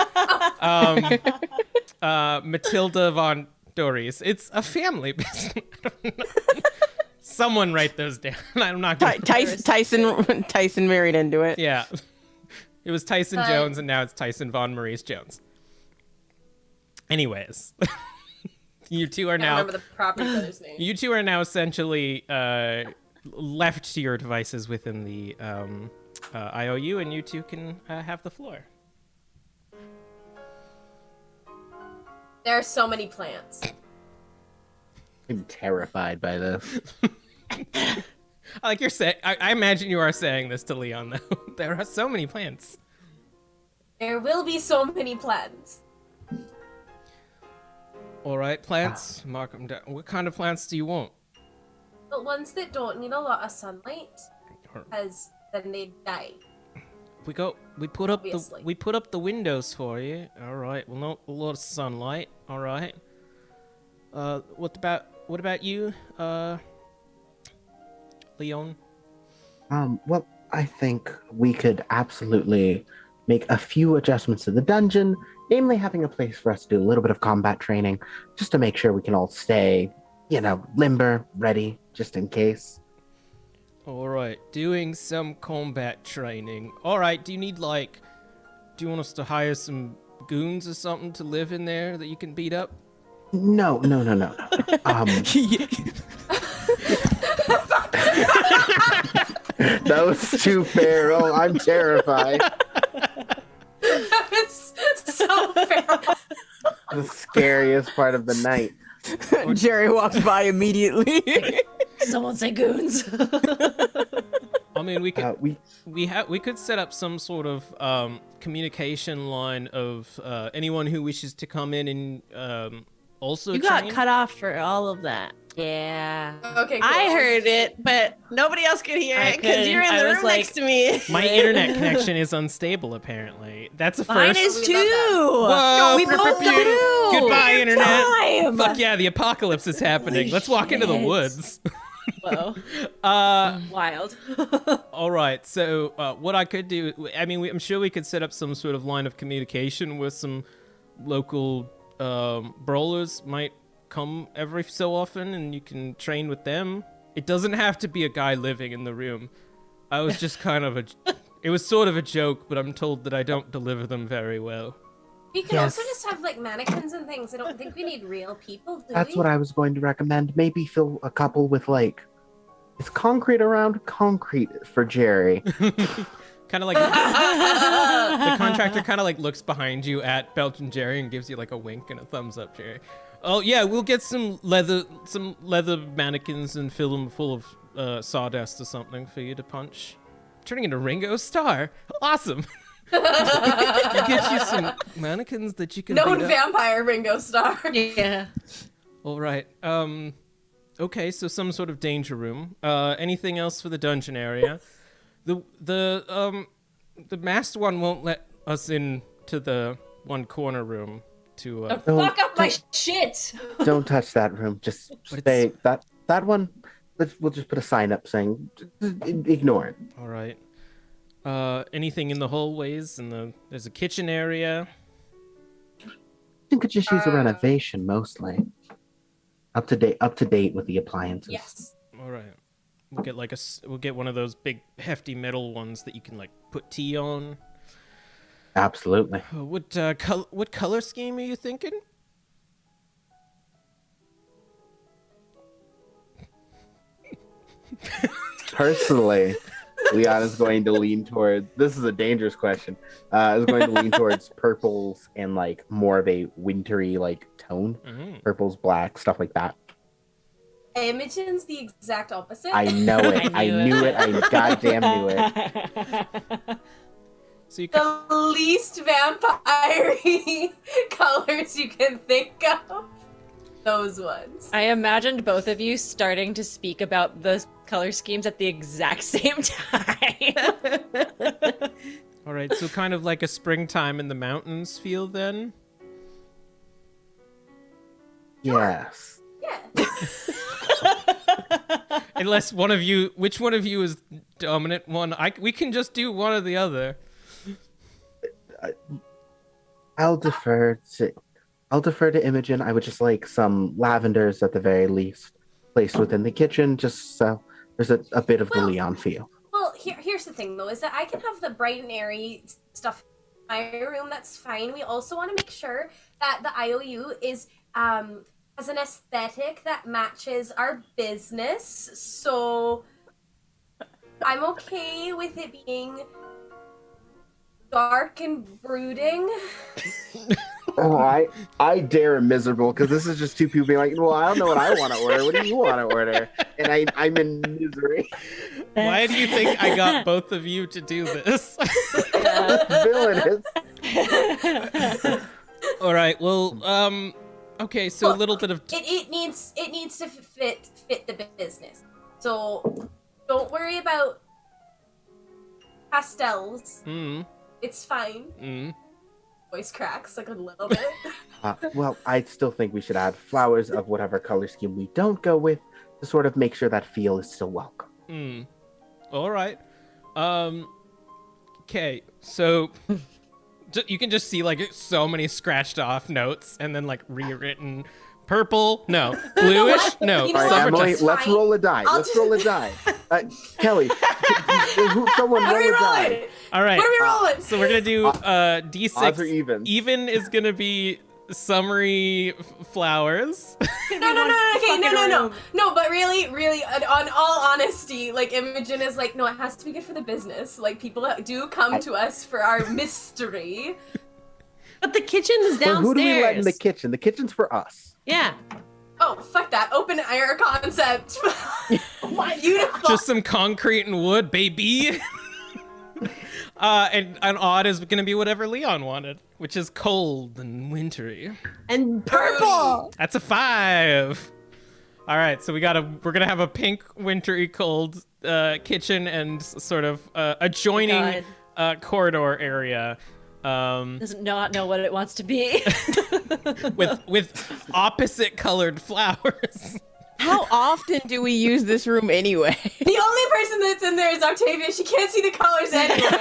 Matilda von Doris. It's a family business. I don't know. Someone write those down. I'm not going to. Tyson married into it. Yeah. It was Tyson Jones, and now it's Tyson von Maurice Jones. Anyways. You two are I now. remember the property brother's name. You two are now essentially left to your devices within the IOU, and you two can have the floor. There are so many plants. I'm terrified by this. Like you're saying, I imagine you are saying this to Leon, though. There are so many plants. There will be so many plants. All right, plants. Mark them down. What kind of plants do you want? The ones that don't need a lot of sunlight, because then they die. We put up Obviously. we put up the windows for you. All right. Well, not a lot of sunlight. All right. What about you, Leon? Well, I think we could absolutely make a few adjustments to the dungeon, namely having a place for us to do a little bit of combat training, just to make sure we can all stay, limber, ready, just in case. All right, doing some combat training. All right, do you want us to hire some goons or something to live in there that you can beat up? No. That was too fair. Oh, I'm terrified. That's so fair. The scariest part of the night. Jerry walks by immediately. Someone say goons. I mean, we could set up some sort of communication line of anyone who wishes to come in and also You got train. cut off for all of that. Yeah. Okay, cool. I heard it, but nobody else could hear I it because you're in couldn't. the I was room like- next to me. My internet connection is unstable, apparently. That's a Mine first. is We too. love that. Whoa, we both do. Goodbye, internet. Time. Fuck yeah, the apocalypse is happening. Let's walk into the shit. woods. Whoa. Wild. All right, so what I could do, I mean, I'm sure we could set up some sort of line of communication with some local brawlers might come every so often, and you can train with them. It doesn't have to be a guy living in the room. I was just it was sort of a joke, but I'm told that I don't deliver them very well. We can Yes. also just have like mannequins and things. I don't think we need real people, do That's we? what I was going to recommend. Maybe fill a couple with is concrete around concrete for Jerry. Kind of like the contractor kind of like looks behind you at Belgian Jerry and gives you like a wink and a thumbs up, Jerry. Oh yeah, we'll get some leather mannequins and fill them full of sawdust or something for you to punch. Turning into Ringo Starr, awesome. You get you some mannequins that you can. Known beat up. vampire Ringo Starr. Yeah. All right. Okay, so some sort of danger room. Anything else for the dungeon area? The masked one won't let us into the one corner room to. Fuck up my shit. Don't touch that room. Just But stay. That one. We'll just put a sign up saying, ignore it. All right. Anything in the hallways? There's a kitchen area. I think it just use a renovation mostly. Up to date with the appliances. Yes. All right. We'll get one of those big hefty metal ones that you can like put tea on. Absolutely. What color scheme are you thinking? Personally, Leon is going to lean toward. This is a dangerous question. Is going to lean towards purples and like more of a wintry like tone. Purples, black, stuff like that. Imogen's the exact opposite. I know it. I knew it. I goddamn knew it. So you can, the least vampire-y colors you can think of. Those ones. I imagined both of you starting to speak about those color schemes at the exact same time. all right, so kind of like a springtime in the mountains feel then. Yes. Yeah. Unless which one of you is dominant one? We can just do one or the other. I'll defer to Imogen. I would just like some lavenders at the very least placed within the kitchen, just so there's a bit of the Leon feel. Well, here's the thing though, is that I can have the bright and airy stuff in my room. That's fine. We also want to make sure that the IOU is has an aesthetic that matches our business. So I'm okay with it being dark and brooding. Oh, I dare miserable because this is just two people being like, well, I don't know what I want to order. What do you want to order? And I'm in misery. Why do you think I got both of you to do this? Villainous. All right. Well, okay. So a little bit of It needs to fit the business. So don't worry about pastels. Mm. It's fine. Mm. Voice cracks like a little bit. Well, I still think we should add flowers of whatever color scheme we don't go with to sort of make sure that feel is still welcome. Mm. All right. Okay, so you can just see like so many scratched off notes and then like rewritten purple, no, bluish, no. You know All right, what? Emily, That's let's fine. roll a die. I'll Let's just- roll a die. Kelly, someone What are roll we a die. rolling? All right. What are we rolling? So we're gonna do D6. Odds or evens? Even is gonna be summary flowers. No, but really, on all honesty, like, Imogen is like, no, it has to be good for the business. Like, people do come to us for our mystery. But the kitchen is So downstairs. who do we let in the kitchen? The kitchen's for us. Yeah. Oh, fuck that. Open air concept. Beautiful. Just some concrete and wood, baby. And an odd is gonna be whatever Leon wanted, which is cold and wintry. And purple. That's a 5. All right, so we're gonna have a pink, wintry, cold kitchen and sort of adjoining corridor area. Does not know what it wants to be. with opposite colored flowers. How often do we use this room anyway? The only person that's in there is Octavia. She can't see the colors anyway.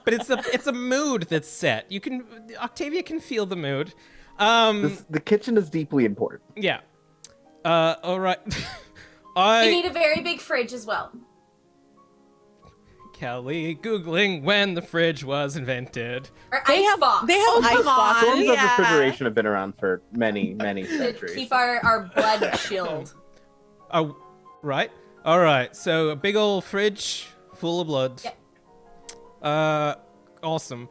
But it's a mood that's set. Octavia can feel the mood. The kitchen is deeply important. Yeah. All right. We need a very big fridge as well. Kelly Googling when the fridge was invented. Or icebox. They have ice boxes. Forms of refrigeration have been around for many, many to centuries. keep our blood chilled. Oh, right. All right. So a big old fridge full of blood. Yep. Awesome.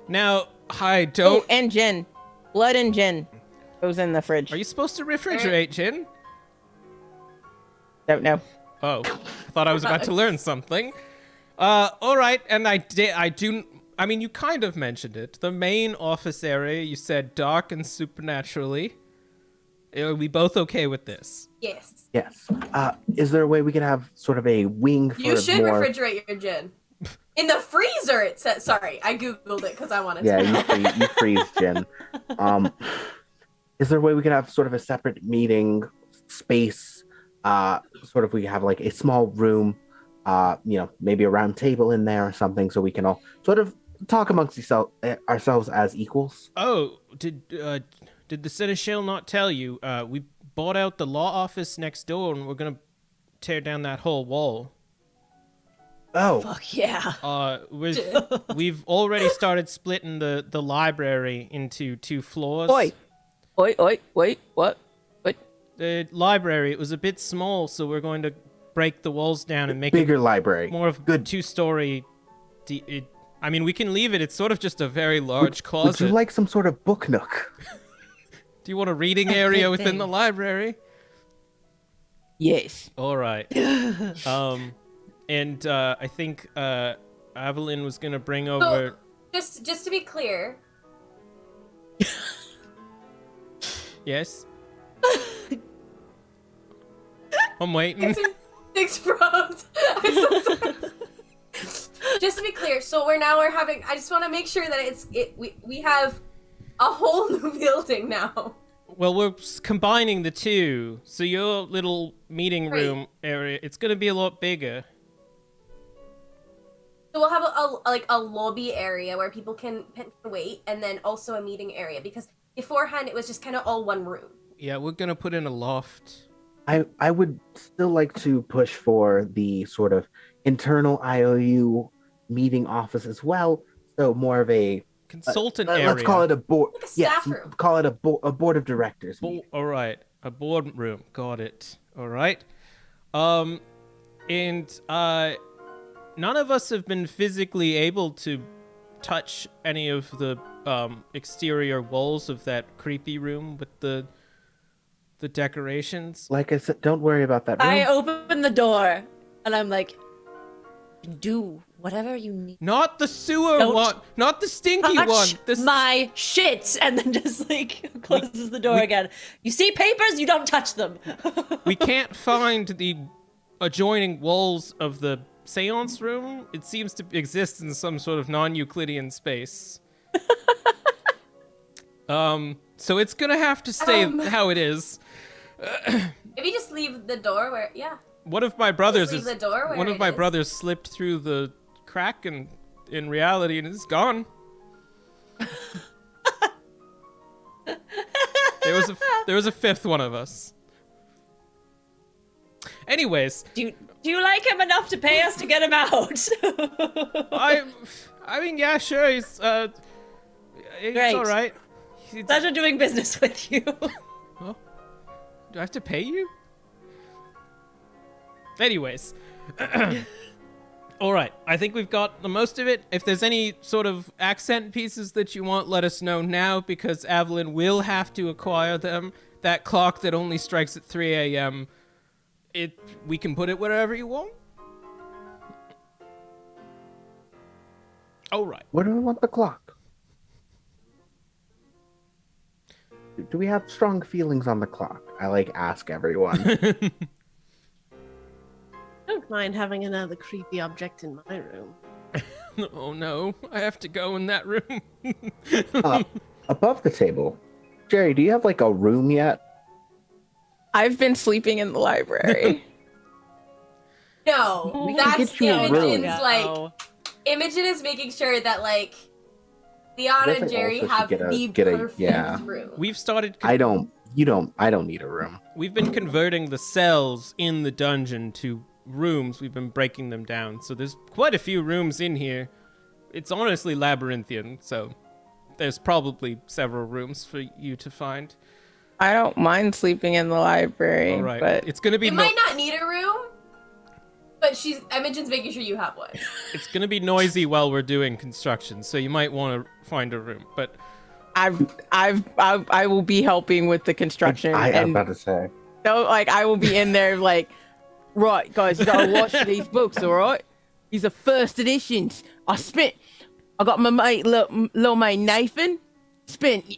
Now, I Oh, don't. and gin. Blood and gin goes in the fridge. Are you supposed to refrigerate gin? Don't know. Oh, I thought I was about to learn something. All right, and I mean, you kind of mentioned it. The main office area, you said dark and supernaturally. Are we both okay with this? Yes. Yes. Is there a way we can have sort of a wing for You should more... refrigerate your gin. In the freezer, it says. Sorry, I googled it because I wanted Yeah, to. you freeze gin. Is there a way we can have sort of a separate meeting space? Sort of we have like a small room, maybe a round table in there or something, so we can all sort of talk amongst ourselves as equals. Oh, did the Seneschal not tell you? We bought out the law office next door, and we're gonna tear down that whole wall. Oh, Fuck yeah. We've already started splitting the library into 2 floors. Oi, wait, what? The library, it was a bit small, so we're going to break the walls down and make bigger it library. more of Good. 2-story. I mean, we can leave it. It's sort of just a very large closet. Would you like some sort of book nook? Do you want a reading area within the library? Yes. All right. And I think Evelyn was gonna bring over. Just to be clear, Yes. I'm waiting. Six probes. I'm so sorry. Just to be clear, so we're having. I just want to make sure that we have a whole new building now. Well, we're combining the 2, so your little meeting room area, it's gonna be a lot bigger. So we'll have a lobby area where people can wait, and then also a meeting area, because beforehand it was just kind of all one room. Yeah, we're gonna put in a loft. I would still like to push for the sort of internal IOU meeting office as well. So more of a Consultant area. let's call it a board. Like a staff room. Call it a board of directors. meeting. All right, a boardroom. Got it. All right. And none of us have been physically able to touch any of the exterior walls of that creepy room with the decorations. Like I said, don't worry about that room. I open the door and I'm like, do whatever you need. Not the sewer Don't one. Not the stinky one. Touch my shit, and then just like closes the door again. You see papers, you don't touch them. We can't find the adjoining walls of the seance room. It seems to exist in some sort of non-Euclidean space. So it's gonna have to stay how it is. If you just leave the door where, yeah. One of my brothers Just leave the door where one of it my is. brothers slipped through the crack and in reality and is gone. There was a fifth one of us. Anyways, Do you like him enough to pay us to get him out? I mean, yeah, sure, he's Great. all right. Pleasure doing business with you. Well, do I have to pay you? Anyways. All right, I think we've got the most of it. If there's any sort of accent pieces that you want, let us know now, because Evelyn will have to acquire them. That clock that only strikes at 3 a.m., we can put it wherever you want. All right. Where do we want the clock? Do we have strong feelings on the clock? I ask everyone. I don't mind having another creepy object in my room. Oh no, I have to go in that room. Above the table, Jerry, do you have a room yet? I've been sleeping in the library. No, We can that's get you a room. Imogen's, Imogen is making sure that, Leon guess and I Jerry also have should the get a perfect room. We've started. I don't need a room. We've been converting the cells in the dungeon to rooms. We've been breaking them down. So there's quite a few rooms in here. It's honestly labyrinthian, so there's probably several rooms for you to find. I don't mind sleeping in the library, All right. but It's going to be You might not need a room, but Imogen's making sure you have one. it's going to be noisy while we're doing construction, so you might want to find a room. But I will be helping with the construction. I'm about to say. So, I will be in there right, guys, you gotta watch these books, all right? These are first editions. I got my mate, little mate Nathan, spent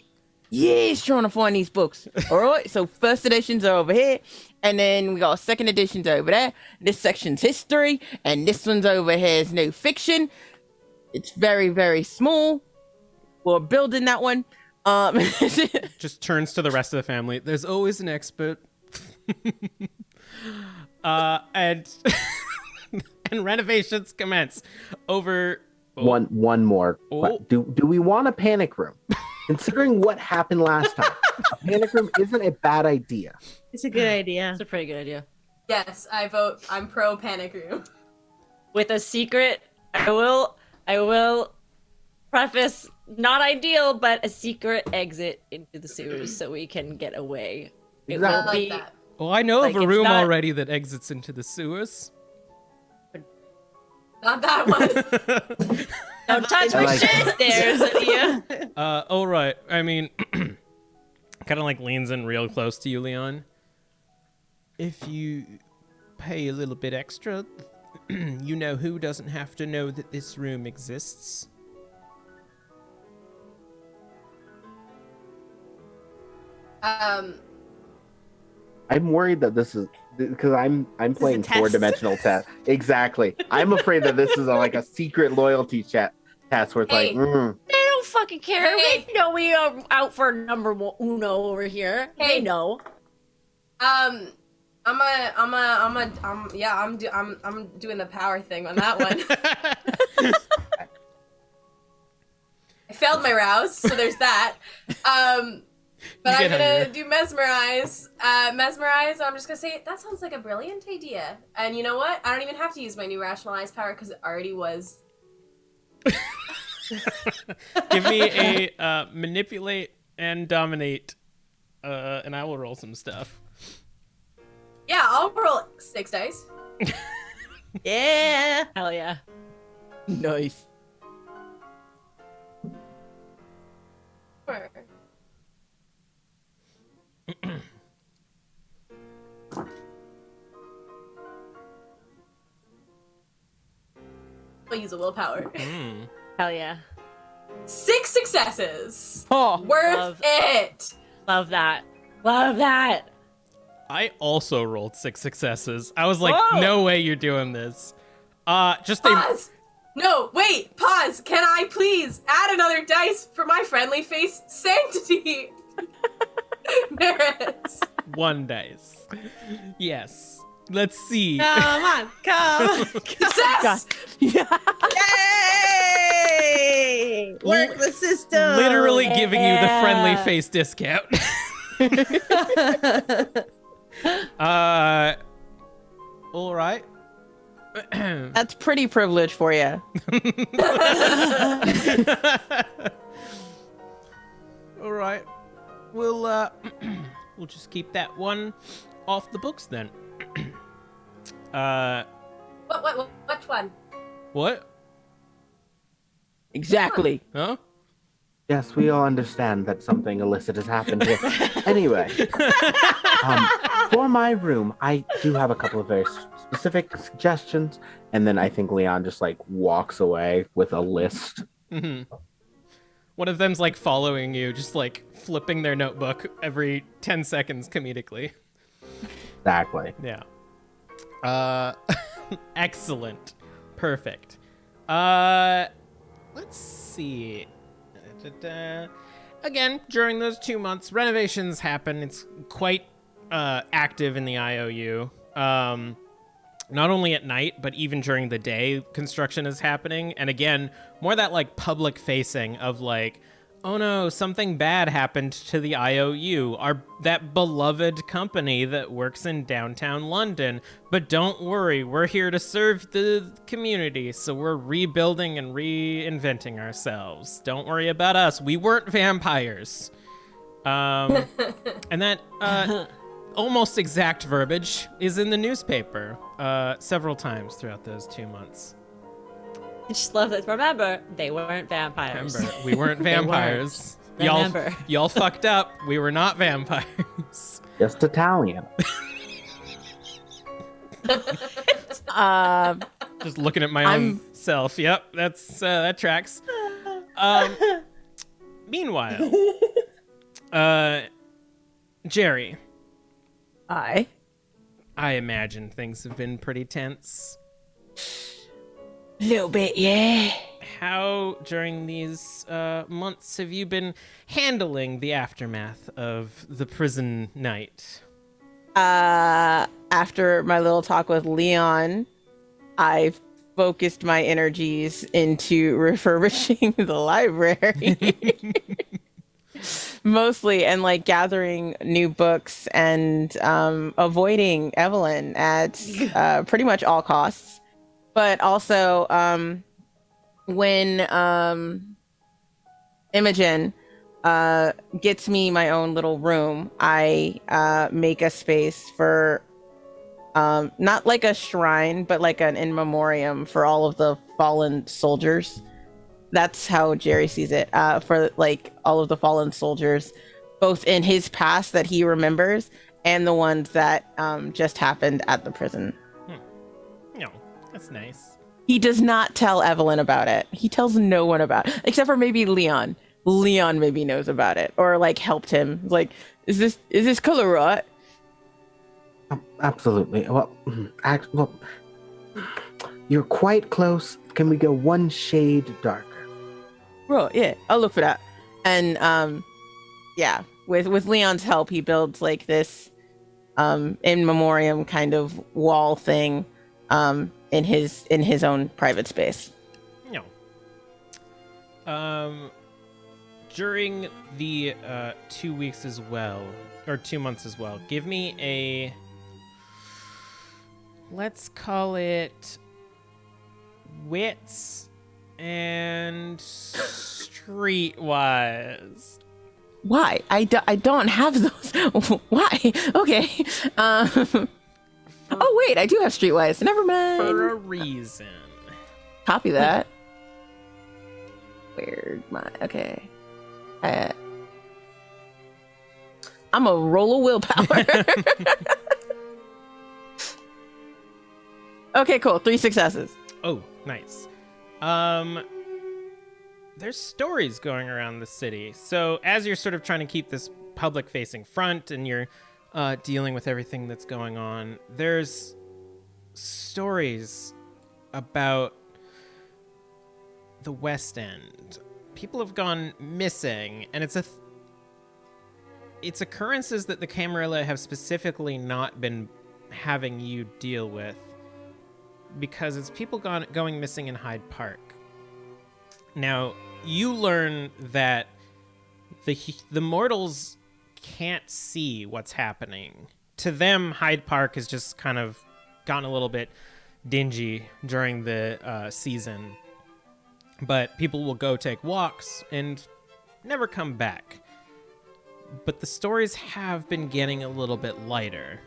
years trying to find these books, all right? So first editions are over here, and then we got second editions over there. This section's history, and this one's over here is new fiction. It's very, very small. We're building that one. just turns to the rest of the family. There's always an expert. And and renovations commence over One more. Oh. Do we want a panic room? Considering what happened last time, a panic room isn't a bad idea. It's a good idea. It's a pretty good idea. Yes, I vote. I'm pro panic room. With a secret, I will preface, not ideal, but a secret exit into the sewers so we can get away. It Exactly. I will like be that. Well, I know of Like, a it's room not- already that exits into the sewers. Not that one. don't touch I my like shit there, Lydia. All right. I mean, kind of leans in real close to you, Leon. If you pay a little bit extra, you know who doesn't have to know that this room exists? I'm worried that this is because I'm playing test. 4-dimensional test. Exactly. I'm afraid that this is a secret loyalty test where it's Hey. They don't fucking care. Hey. They know we are out for number uno over here. Hey. They know. I'm doing the power thing on that one. I failed my rouse, so there's that. But You I'm get gonna hungry. do mesmerize. Mesmerize, I'm just gonna say, that sounds like a brilliant idea. And you know what? I don't even have to use my new rationalize power because it already was. Give me a manipulate and dominate, and I will roll some stuff. Yeah, I'll roll 6 dice. Yeah. Hell yeah. Nice. Sure. I'll use a willpower. Hell yeah. 6 successes. Oh, Worth Love. it. Love that. Love that. I also rolled 6 successes. I was like, Whoa. no way you're doing this. Just a Pause! No, wait, pause! Can I please add another dice for my friendly face sanctity? Merits. 1 dice. Yes. Let's see. Come on, come on. Success! Yeah. Yay! Work the system. Literally giving you the friendly face discount. All right. That's pretty privileged for you. All right. We'll we'll just keep that one off the books then. Which one? What? Exactly. Huh? Yes, we all understand that something illicit has happened here. Anyway, for my room, I do have a couple of very specific suggestions, and then I think Leon just like walks away with a list. Mm-hmm. One of them's like following you, just like flipping their notebook every 10 seconds comedically. Exactly. Yeah. Excellent. Perfect. Let's see. Again, during those 2 months, renovations happen. It's quite active in the IOU. Not only at night, but even during the day, construction is happening. And again, more that like public facing of like, oh no, something bad happened to the IOU, that beloved company that works in downtown London. But don't worry, we're here to serve the community, so we're rebuilding and reinventing ourselves. Don't worry about us. We weren't vampires. And that almost exact verbiage is in the newspaper several times throughout those 2 months. I just love this. Remember, they weren't vampires. Remember, we weren't vampires. Remember. Y'all fucked up. We were not vampires. Just Italian. Just looking at my own self. Yep, that tracks. Meanwhile, Jerry, I imagine things have been pretty tense. little bit, yeah. How, during these months, have you been handling the aftermath of the prison night? After my little talk with Leon, I focused my energies into refurbishing the library. Mostly, and like gathering new books and avoiding Evelyn at pretty much all costs. But also, when Imogen gets me my own little room, I make a space for not like a shrine, but like an in memoriam for all of the fallen soldiers. That's how Jerry sees it, for like all of the fallen soldiers, both in his past that he remembers and the ones that just happened at the prison. No, that's nice. He does not tell Evelyn about it. He tells no one about it, except for maybe Leon. Leon maybe knows about it or like helped him. Like, is this color right? Absolutely. Well, you're quite close. Can we go one shade darker? Right, yeah, I'll look for that. And yeah, with Leon's help, he builds like this in memoriam kind of wall thing in his own private space. No. During the 2 weeks as well, or 2 months as well, give me a, let's call it wits and streetwise. Why? I don't have those. Why? Okay. Oh wait, I do have streetwise. Never mind. For a reason. Copy that. Where'd my okay. I'm a roll of willpower. Okay, cool. 3 successes. Oh, nice. There's stories going around the city. So as you're sort of trying to keep this public-facing front and you're dealing with everything that's going on, there's stories about the West End. People have gone missing, and it's occurrences that the Camarilla have specifically not been having you deal with, because it's people going missing in Hyde Park. Now, you learn that the mortals can't see what's happening. To them, Hyde Park has just kind of gotten a little bit dingy during the season. But people will go take walks and never come back. But the stories have been getting a little bit lighter.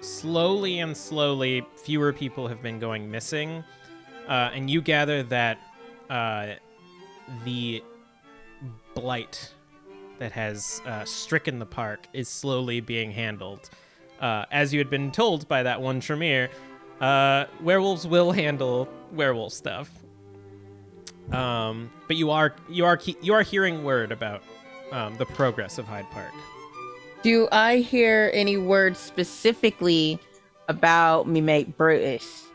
Slowly and slowly, fewer people have been going missing. And you gather that the blight that has stricken the park is slowly being handled. As you had been told by that one Tremere, werewolves will handle werewolf stuff. But you are hearing word about the progress of Hyde Park. Do I hear any words specifically about me mate Brutus?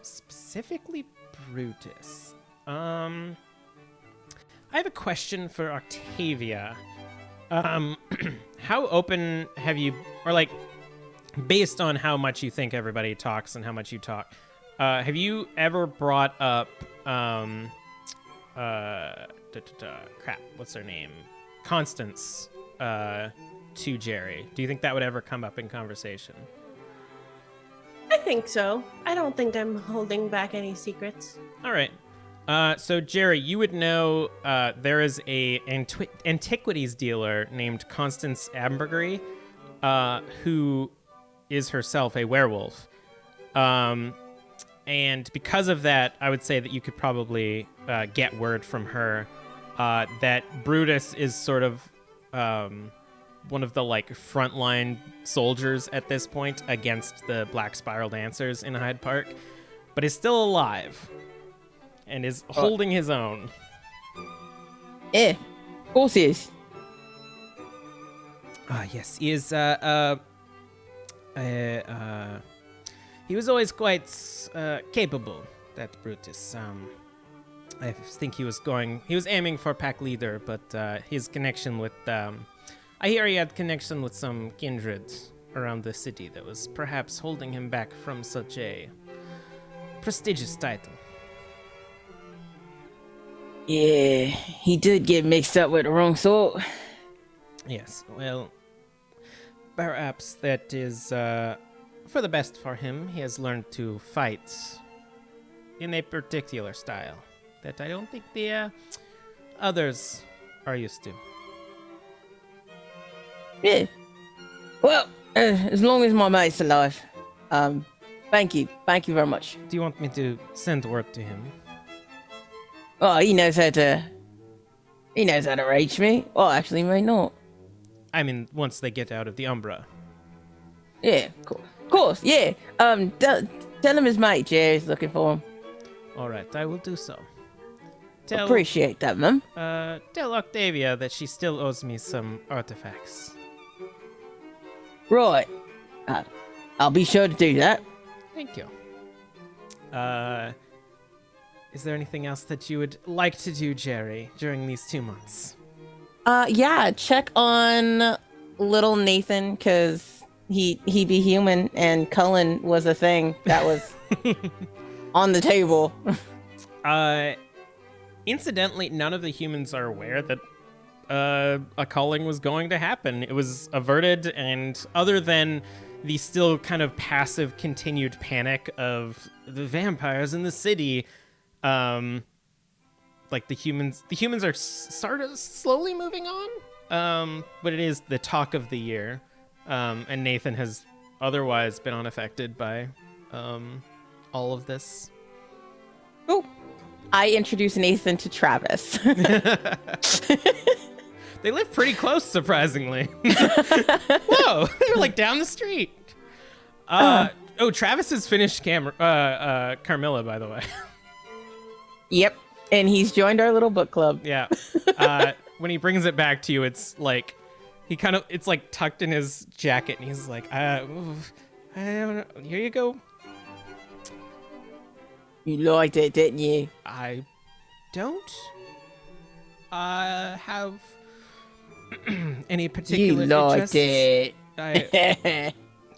Specifically Brutus. I have a question for Octavia. How open have you, or like, based on how much you think everybody talks and how much you talk, have you ever brought up, crap, what's her name? Constance, to Jerry? Do you think that would ever come up in conversation? I think so. I don't think I'm holding back any secrets. All right. So Jerry, you would know there is a antiquities dealer named Constance Ambergris, who is herself a werewolf. And because of that, I would say that you could probably get word from her that Brutus is sort of one of the like frontline soldiers at this point against the Black Spiral Dancers in Hyde Park, but is still alive and is holding his own. Of course he is. Yes, he is. He was always quite capable, that Brutus. I think he was aiming for pack leader, but his connection with, I hear he had connection with some kindred around the city that was perhaps holding him back from such a prestigious title. Yeah, he did get mixed up with the wrong sort. Yes, well, perhaps that is for the best for him. He has learned to fight in a particular style that I don't think the others are used to. Yeah. Well, as long as my mate's alive. Thank you very much. Do you want me to send word to him? Oh, he knows how to reach me. Oh, actually, he may not. I mean, once they get out of the Umbra. Yeah, cool. Of course, yeah. Tell him his mate Jerry's looking for him. All right, I will do so. Appreciate that, man. Tell Octavia that she still owes me some artifacts. Right. I'll be sure to do that. Thank you. Is there anything else that you would like to do, Jerry, during these 2 months? Yeah, check on little Nathan, because he be human, and Cullen was a thing that was on the table. Incidentally, none of the humans are aware that a culling was going to happen. It was averted, and other than the still kind of passive continued panic of the vampires in the city, like the humans are sort of slowly moving on. But it is the talk of the year. And Nathan has otherwise been unaffected by all of this. Oh, I introduced Nathan to Travis. They live pretty close, surprisingly. Whoa, they're like down the street. Travis has finished Carmilla, by the way. Yep, and he's joined our little book club. Yeah. When he brings it back to you, it's like it's like tucked in his jacket, and he's like, I don't know. Here you go. You liked it, didn't you? I don't have any particular You liked interests. it.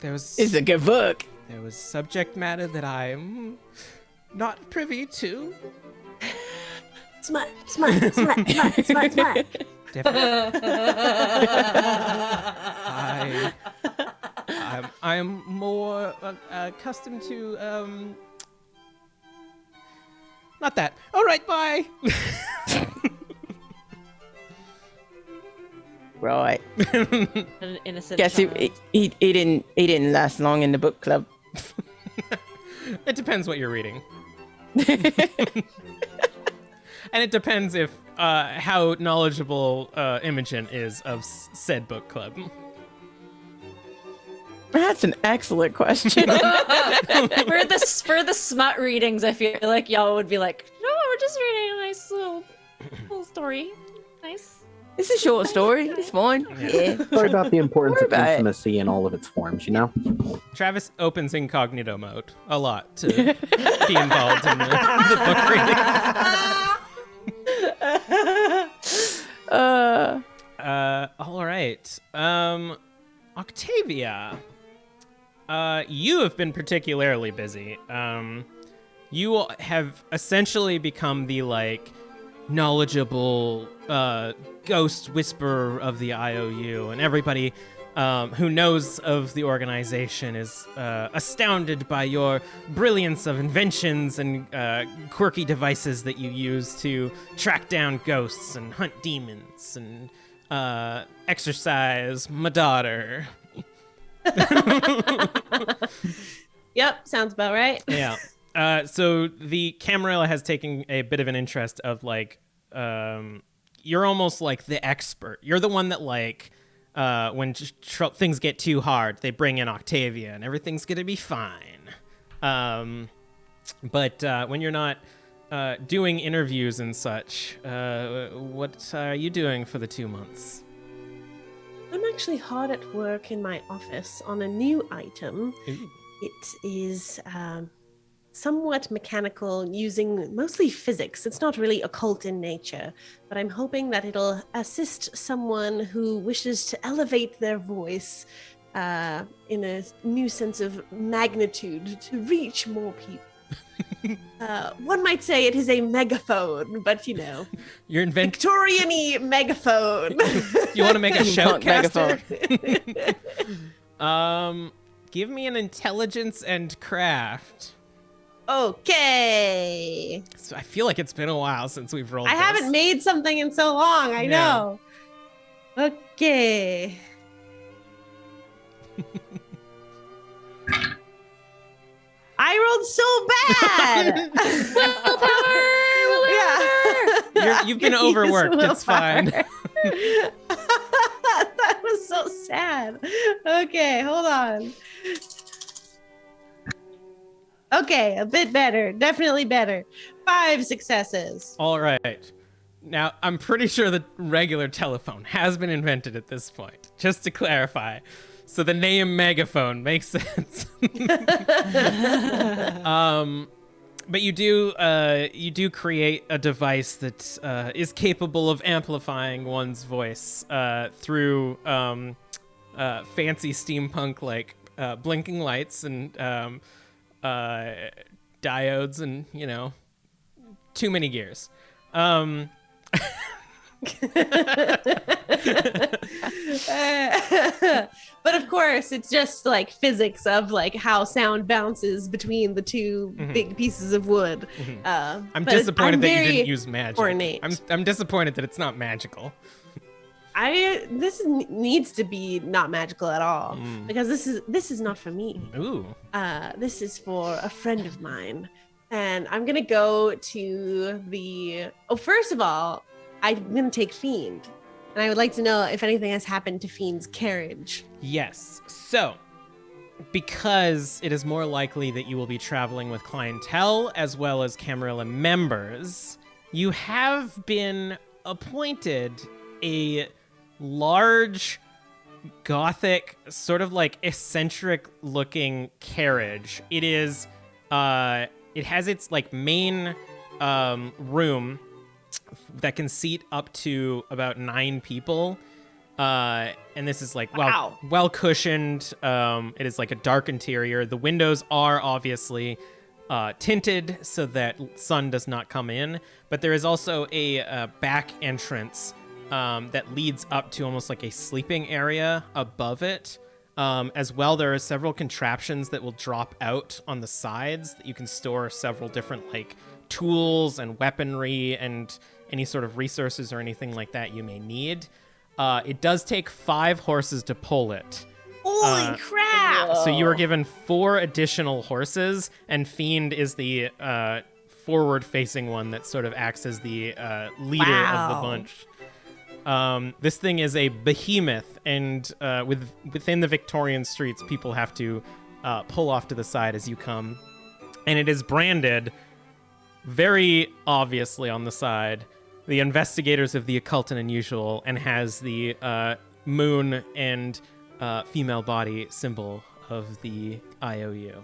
It's It's a good book. There was subject matter that I'm not privy to. Smart. Definitely. I'm more accustomed to not that. All right, bye. Right. An innocent Guess child. he didn't last long in the book club. It depends what you're reading. And it depends if how knowledgeable Imogen is of said book club. That's an excellent question. For the smut readings, I feel like y'all would be like, no, we're just reading a nice little story. Nice. It's a short story. It's fine. Yeah. Story about the importance of Worry about it. intimacy in all of its forms, you know? Travis opens incognito mode a lot to be involved in the book reading. All right. Octavia, you have been particularly busy. You have essentially become the knowledgeable ghost whisperer of the IOU, and everybody who knows of the organization is astounded by your brilliance of inventions and quirky devices that you use to track down ghosts and hunt demons and exercise my daughter. Yep, sounds about right. Yeah. So the Camarilla has taken a bit of an interest of you're almost like the expert. You're the one that when things get too hard, they bring in Octavia and everything's gonna be fine. But when you're not doing interviews and such, what are you doing for the 2 months? I'm actually hard at work in my office on a new item. Ooh. It is somewhat mechanical, using mostly physics. It's not really occult in nature, but I'm hoping that it'll assist someone who wishes to elevate their voice in a new sense of magnitude to reach more people. One might say it is a megaphone, but You're Victorian-y megaphone. You want to make a shoutcaster? Megaphone. Give me an intelligence and craft. Okay. So I feel like it's been a while since we've rolled. I this. haven't made something in so long. I know. Okay. I rolled so bad. You've been overworked. It's fine. That was so sad. Okay, hold on. Okay, a bit better. Definitely better. 5 successes. All right. Now, I'm pretty sure the regular telephone has been invented at this point, just to clarify. So the name megaphone makes sense. But you do create a device that is capable of amplifying one's voice through fancy steampunk blinking lights and diodes and too many gears. But of course, it's just physics of how sound bounces between the two big pieces of wood. I'm disappointed that you didn't use magic. Ornate. I'm disappointed that it's not magical. This needs to be not magical at all because this is not for me. Ooh. This is for a friend of mine, and I'm gonna go to the. Oh, first of all, I'm gonna take Fiend, and I would like to know if anything has happened to Fiend's carriage. Yes. So, because it is more likely that you will be traveling with clientele as well as Camarilla members, you have been appointed a large, gothic, sort of eccentric looking carriage. It it has its like main room that can seat up to about 9 people. And this is like well cushioned. It is like a dark interior. The windows are obviously tinted so that sun does not come in, but there is also a back entrance that leads up to almost like a sleeping area above it. As well, there are several contraptions that will drop out on the sides that you can store several different like tools and weaponry and any sort of resources or anything like that you may need. It does take 5 horses to pull it. Holy crap! So you are given 4 additional horses, and Fiend is the forward-facing one that sort of acts as the leader of the bunch. This thing is a behemoth, and within the Victorian streets, people have to pull off to the side as you come. And it is branded very obviously on the side, the investigators of the occult and unusual, and has the moon and female body symbol of the IOU.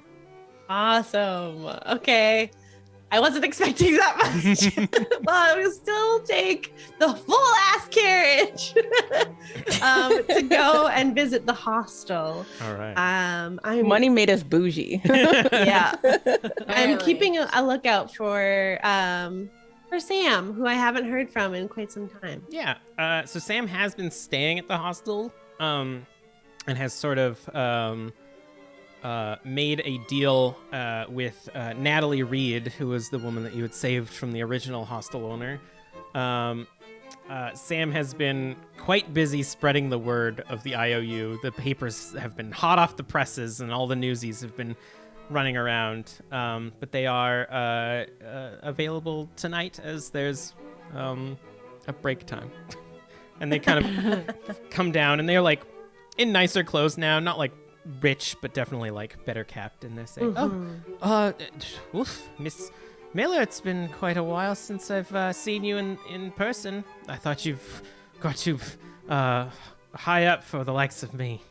Awesome. Okay. I wasn't expecting that much, but I will still take the full ass carriage to go and visit the hostel. All right. Money made us bougie. Yeah. I'm keeping a lookout for Sam, who I haven't heard from in quite some time. Yeah. So Sam has been staying at the hostel, and has sort of made a deal with Natalie Reed, who was the woman that you had saved from the original hostel owner. Sam has been quite busy spreading the word of the IOU. The papers have been hot off the presses, and all the newsies have been running around. But they are available tonight as there's a break time. And they kind of come down, and they're like in nicer clothes now, not like rich, but definitely like better kept. And they say, Miss Miller, it's been quite a while since I've seen you in person. I thought you've got too high up for the likes of me.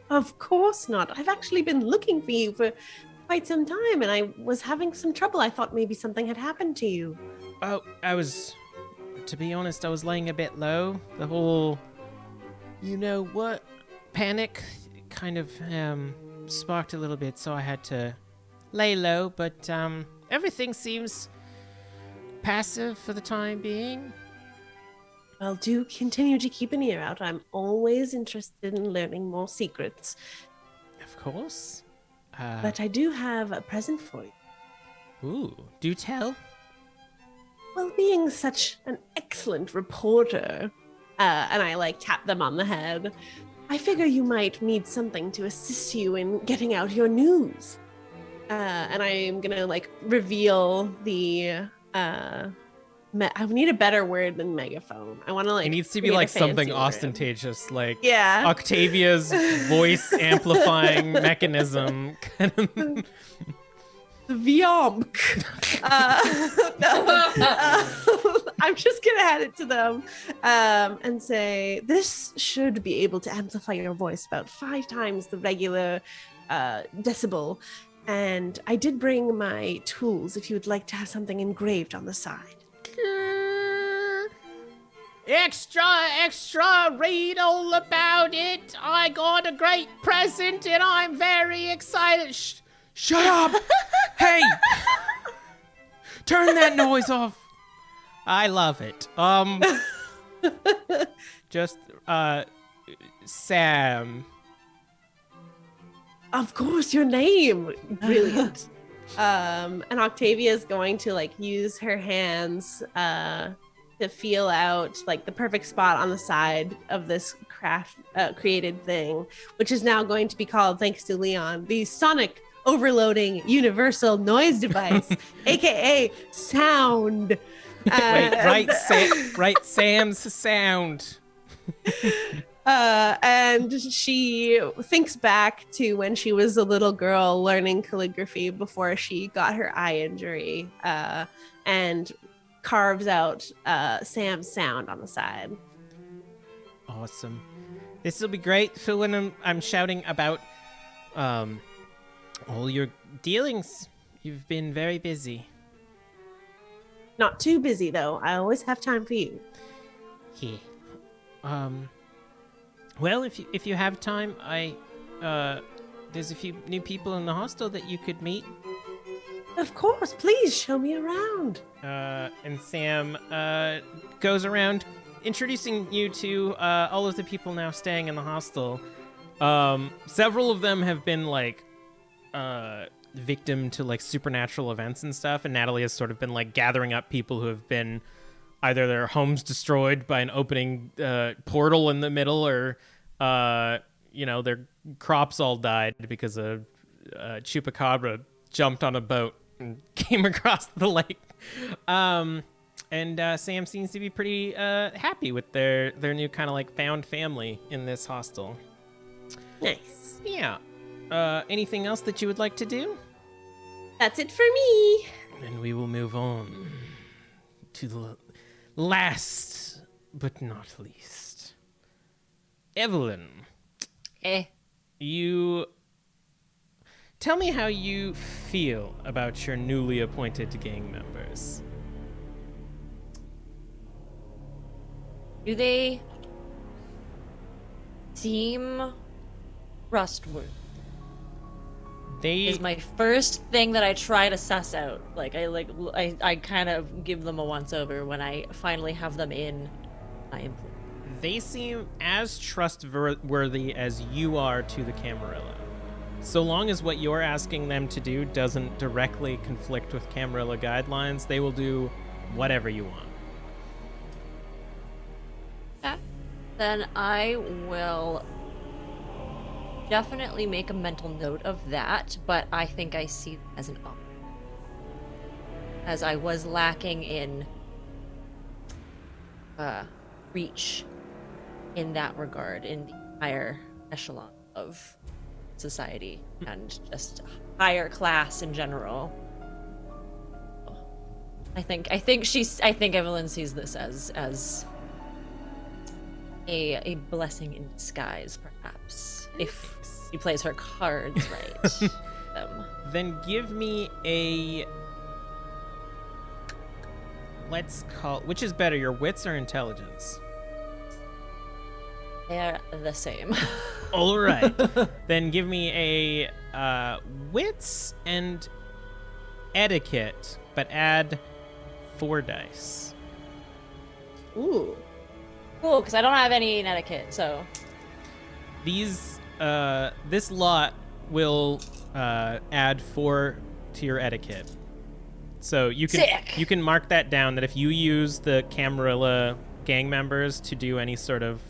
Of course not. I've actually been looking for you for quite some time, and I was having some trouble. I thought maybe something had happened to you. Oh, to be honest, I was laying a bit low. The whole, you know what, panic kind of sparked a little bit, so I had to lay low, but everything seems passive for the time being. Well, do continue to keep an ear out. I'm always interested in learning more secrets. Of course. But I do have a present for you. Ooh, do tell. Well, being such an excellent reporter, and I like tap them on the head, I figure you might need something to assist you in getting out your news. And I'm gonna like reveal the I need a better word than megaphone. I want to like. It needs to be like something ostentatious, like Octavia's voice amplifying mechanism. Vyomk. I'm just gonna hand it to them and say this should be able to amplify your voice about 5 times the regular decibel. And I did bring my tools if you would like to have something engraved on the side. Extra, read all about it. I got a great present and I'm very excited. Shut up! Hey! Turn that noise off. I love it. Just, Sam. Of course, your name. Brilliant. And Octavia is going to like use her hands to feel out like the perfect spot on the side of this created thing, which is now going to be called, thanks to Leon, the Sonic Overloading Universal Noise Device, aka sound. Wait, Sam's sound. And she thinks back to when she was a little girl learning calligraphy before she got her eye injury, and carves out Sam's sound on the side. Awesome. This will be great for when I'm shouting about all your dealings You've been very busy. Not too busy, though. I always have time for you. Yeah. Well, if you have time, there's a few new people in the hostel that you could meet. Of course, please show me around. And Sam goes around introducing you to all of the people now staying in the hostel. Several of them have been like victim to like supernatural events and stuff, and Natalie has sort of been like gathering up people who have been either their homes destroyed by an opening portal in the middle, or their crops all died because a chupacabra jumped on a boat and came across the lake. And Sam seems to be pretty happy with their new kind of like found family in this hostel. Nice. Yeah. Anything else that you would like to do? That's it for me. And we will move on to the last but not least. Evelyn. You tell me how you feel about your newly appointed gang members. Do they seem trustworthy? Is my first thing that I try to suss out. I kind of give them a once over when I finally have them in my employ. They seem as trustworthy as you are to the Camarilla. So long as what you're asking them to do doesn't directly conflict with Camarilla guidelines, they will do whatever you want. Okay. Then I will definitely make a mental note of that, but I think I see it as an option. As I was lacking in reach in that regard in the higher echelon of society and just higher class in general. I think Evelyn sees this as a blessing in disguise, perhaps, if she plays her cards right. Then give me a... which is better, your wits or intelligence? They're the same. All right. Then give me a wits and etiquette, but add 4 dice. Ooh. Cool, because I don't have any in etiquette, so... This lot will add 4 to your etiquette. So you can mark that down, that if you use the Camarilla gang members to do any sort of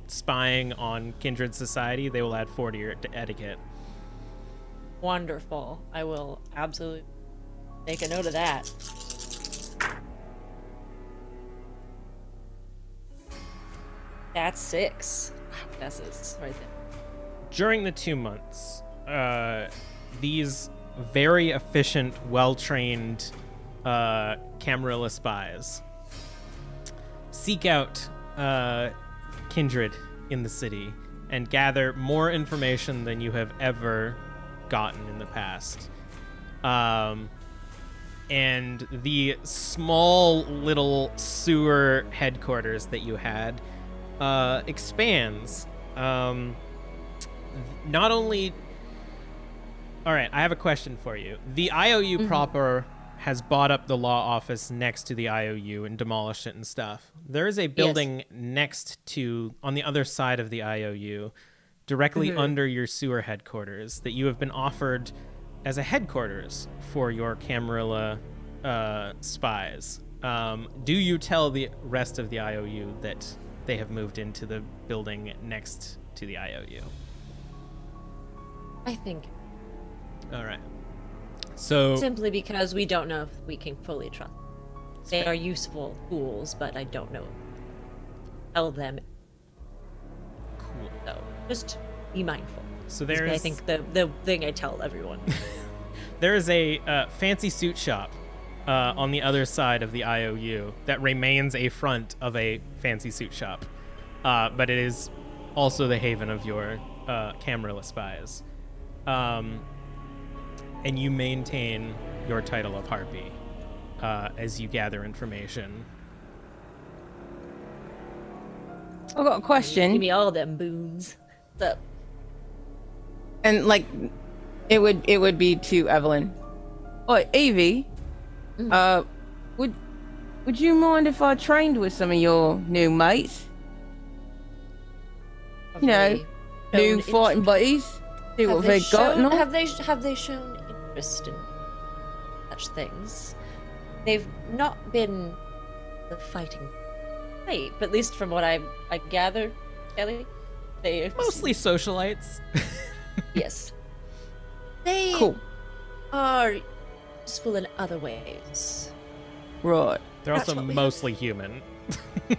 spying on kindred society, they will add 4 to your etiquette. Wonderful. I will absolutely make a note of that. That's 6. That's right there. During the 2 months, these very efficient, well-trained Camarilla spies seek out kindred in the city and gather more information than you have ever gotten in the past. And the small little sewer headquarters that you had expands. Not only... All right, I have a question for you. The IOU proper has bought up the law office next to the IOU and demolished it and stuff. There is a building next to, on the other side of the IOU, directly under your sewer headquarters, that you have been offered as a headquarters for your Camarilla spies. Do you tell the rest of the IOU that they have moved into the building next to the IOU? I think. All right. So simply because we don't know if we can fully trust them. They are useful tools, but I don't know. Tell them. Cool. So just be mindful. So there's, I think the thing I tell everyone. There is a fancy suit shop on the other side of the IOU that remains a front of a fancy suit shop, but it is also the haven of your Camarilla spies. and you maintain your title of Harpy as you gather information. I've got a question. Give me all them boons. What's up? And like, it would be to Evelyn. Oh, Evie, would you mind if I trained with some of your new mates? You know, new fighting buddies. See what they've got. Have they shown interest in such things? They've not been the fighting type, at least from what I gather, Ellie. They Mostly socialites. Yes. They Cool. are useful in other ways. Right. They're That's also what we mostly human.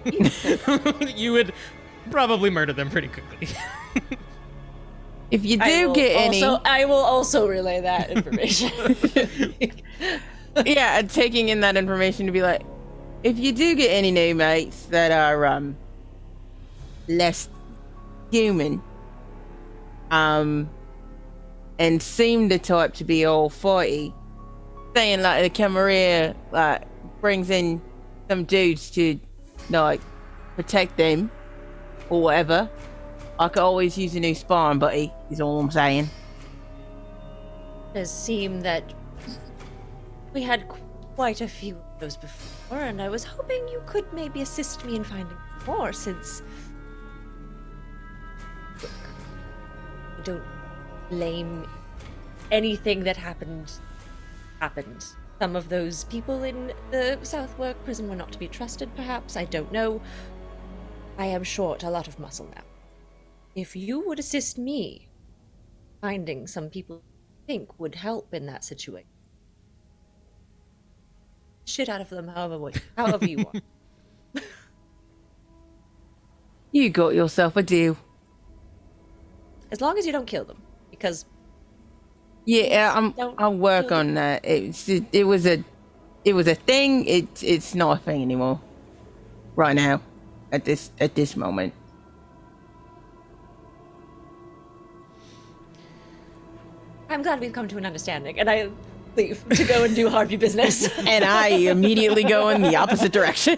You would probably murder them pretty quickly. If you do get any, I will also relay that information. yeah, and taking in that information to be like, if you do get any new mates that are less human, and seem the type to be all fighty, saying like the Camarilla like brings in some dudes to like protect them or whatever, I could always use a new sparring buddy, is all I'm saying. It does seem that we had quite a few of those before, and I was hoping you could maybe assist me in finding more, since look, I don't blame anything that happened. Some of those people in the Southwark prison were not to be trusted, perhaps. I don't know. I am short a lot of muscle now. If you would assist me finding some people I think would help in that situation. Shit out of them however you want. You got yourself a deal. As long as you don't kill them, because Yeah, I'll work kill on that. It was a thing. It's not a thing anymore. Right now, at this moment. I'm glad we've come to an understanding, and I leave to go and do Harpy business. And I immediately go in the opposite direction.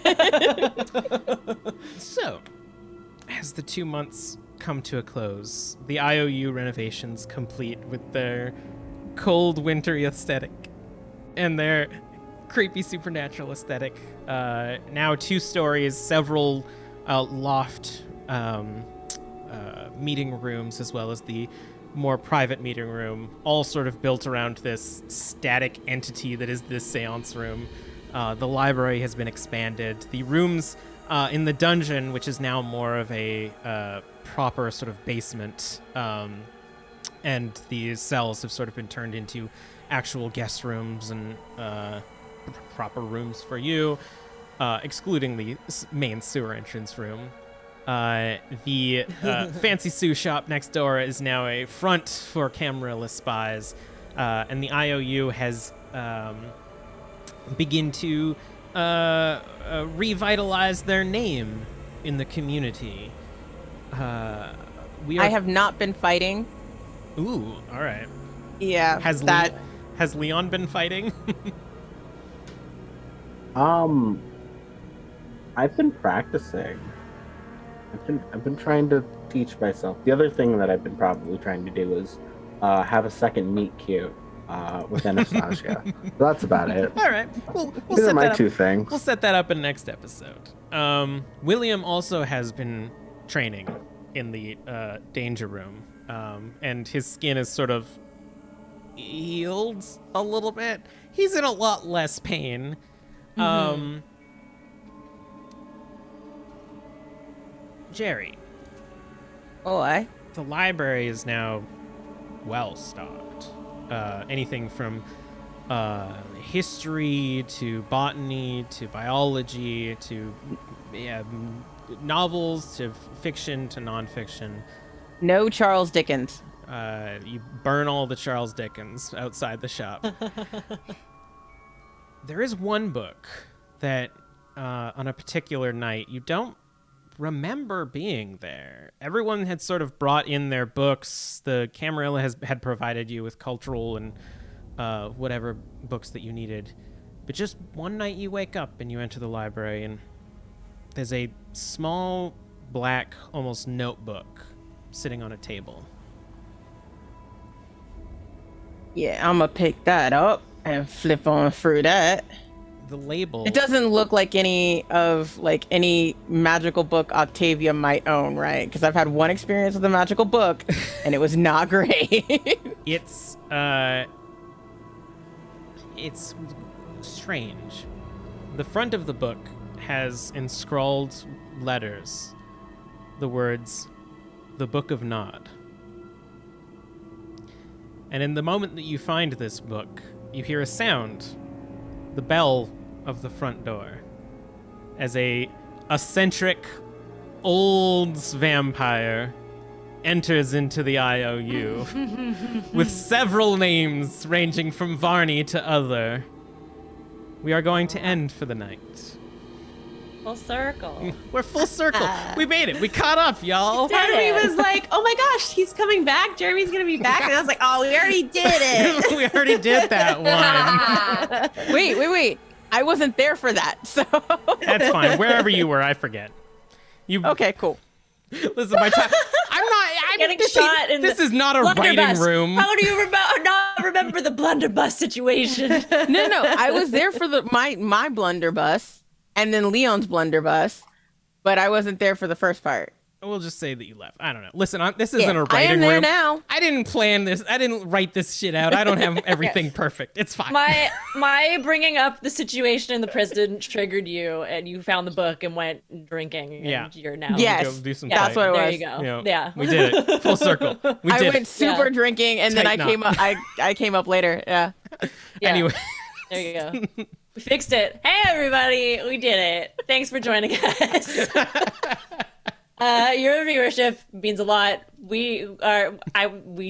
So, as the 2 months come to a close, the IOU renovations complete with their cold, wintry aesthetic and their creepy supernatural aesthetic. Now 2 stories, several loft meeting rooms, as well as the more private meeting room, all sort of built around this static entity that is this seance room. The library has been expanded. The rooms in the dungeon, which is now more of a proper sort of basement, and these cells have sort of been turned into actual guest rooms and proper rooms for you, excluding the main sewer entrance room. The fancy sous shop next door is now a front for Camarilla spies, and the IOU has begin to revitalize their name in the community. I have not been fighting. Ooh, all right. Yeah, Has Leon been fighting? I've been practicing. I've been trying to teach myself. The other thing that I've been probably trying to do is have a second meet cute with Anastasia. So that's about it. All right. We'll These set are my that up. 2 things. We'll set that up in next episode. William also has been training in the danger room, and his skin is sort of healed a little bit. He's in a lot less pain. Jerry. Oh, The library is now well stocked. Anything from history to botany to biology to novels to fiction to nonfiction. no Charles Dickens. You burn all the Charles Dickens outside the shop. There is one book that on a particular night you don't remember being there. Everyone had sort of brought in their books. The Camarilla had provided you with cultural and whatever books that you needed. But just one night you wake up and you enter the library and there's a small, black, almost notebook sitting on a table. Yeah, I'm gonna pick that up and flip on through that. The label... It doesn't look like any magical book Octavia might own, right? Because I've had one experience with a magical book, and it was not great. It's strange. The front of the book has inscrawled letters the words, "The Book of Nod." And in the moment that you find this book, you hear a sound, the bell of the front door, as a eccentric old vampire enters into the IOU with several names ranging from Varney to other. We are going to end for the night. Full circle. We're full circle. We made it. We caught up, y'all. Part of me was like, oh my gosh, he's coming back. Jeremy's going to be back. And I was like, oh, we already did it. We already did that one. Wait. I wasn't there for that, so. That's fine. Wherever you were, I forget. Okay, cool. Listen, I'm Getting shot in this is not a writing room. How do you not remember the blunderbuss situation? No. I was there for my blunderbuss and then Leon's blunderbuss, but I wasn't there for the first part. We'll just say that you left. I don't know. Listen, this isn't a writing room. I am there now. I didn't plan this. I didn't write this shit out. I don't have everything perfect. It's fine. My bringing up the situation in the prison triggered you, and you found the book and went drinking. And you're now. Yes, go do some that's what it was. There you go. You know, yeah, we did it. Full circle. I went super drinking, and then I Tighten came up. I came up later. Yeah. Anyway, there you go. We fixed it. Hey, everybody, we did it. Thanks for joining us. Your viewership means a lot. We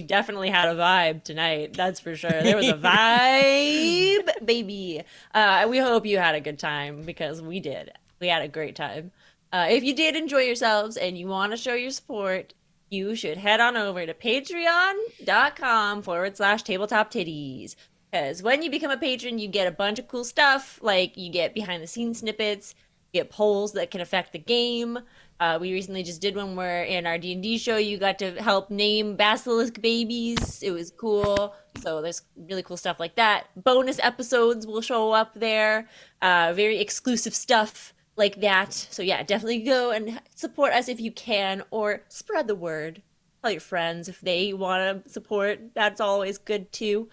definitely had a vibe tonight. That's for sure. There was a vibe, baby. We hope you had a good time because we did. We had a great time. If you did enjoy yourselves and you want to show your support, you should head on over to patreon.com/tabletop titties. Because when you become a patron, you get a bunch of cool stuff. Like you get behind the scenes snippets, you get polls that can affect the game. We recently just did one where in our D&D show, you got to help name basilisk babies. It was cool. So there's really cool stuff like that. Bonus episodes will show up there. Very exclusive stuff like that. So yeah, definitely go and support us if you can, or spread the word. Tell your friends if they want to support. That's always good too.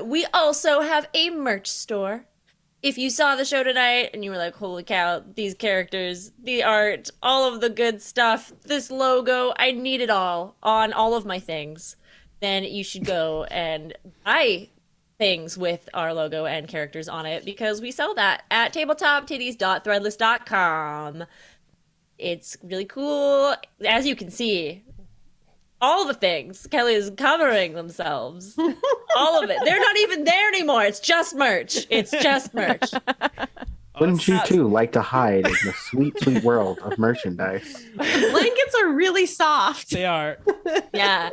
We also have a merch store. If you saw the show tonight and you were like, holy cow, these characters, the art, all of the good stuff, this logo, I need it all on all of my things, then you should go and buy things with our logo and characters on it, because we sell that at tabletoptitties.threadless.com. It's really cool. As you can see, all the things Kelly is covering themselves. All of it. They're not even there anymore. It's just merch. It's just merch. Wouldn't you too like to hide in the sweet, sweet world of merchandise? Blankets are really soft. They are. Yeah.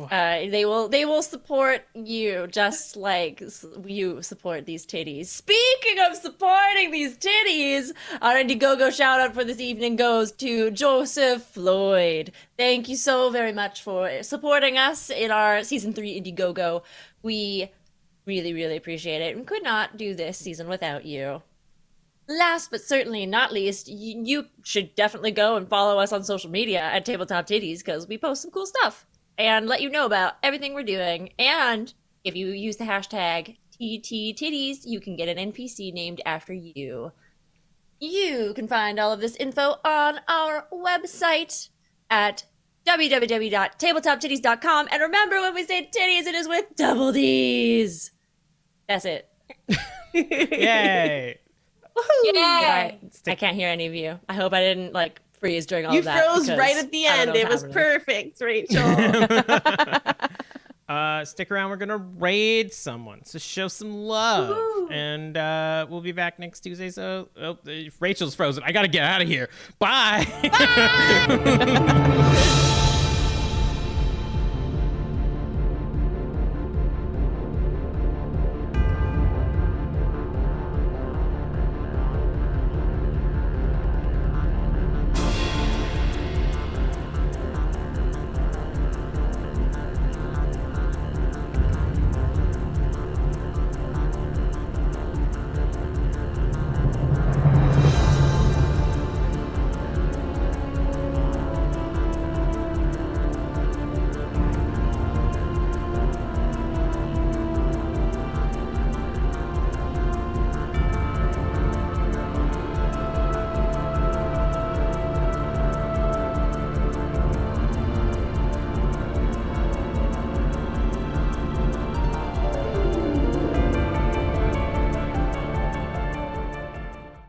They will support you just like you support these titties. Speaking of supporting these titties, our Indiegogo shout out for this evening goes to Joseph Floyd. Thank you so very much for supporting us in our season 3 Indiegogo. We really, really appreciate it and could not do this season without you. Last but certainly not least, you should definitely go and follow us on social media at Tabletop Titties, because we post some cool stuff and let you know about everything we're doing. And if you use the hashtag TTTitties, you can get an NPC named after you. You can find all of this info on our website at www.tabletoptitties.com. And remember, when we say titties, it is with double D's. That's it. Yay. Yay! I can't hear any of you. I hope I didn't freeze during all of that. You froze right at the end. It was perfect, Rachel. Stick around. We're gonna raid someone, so show some love. Woo-hoo. And we'll be back next Tuesday. So Rachel's frozen. I gotta get out of here. Bye. Bye.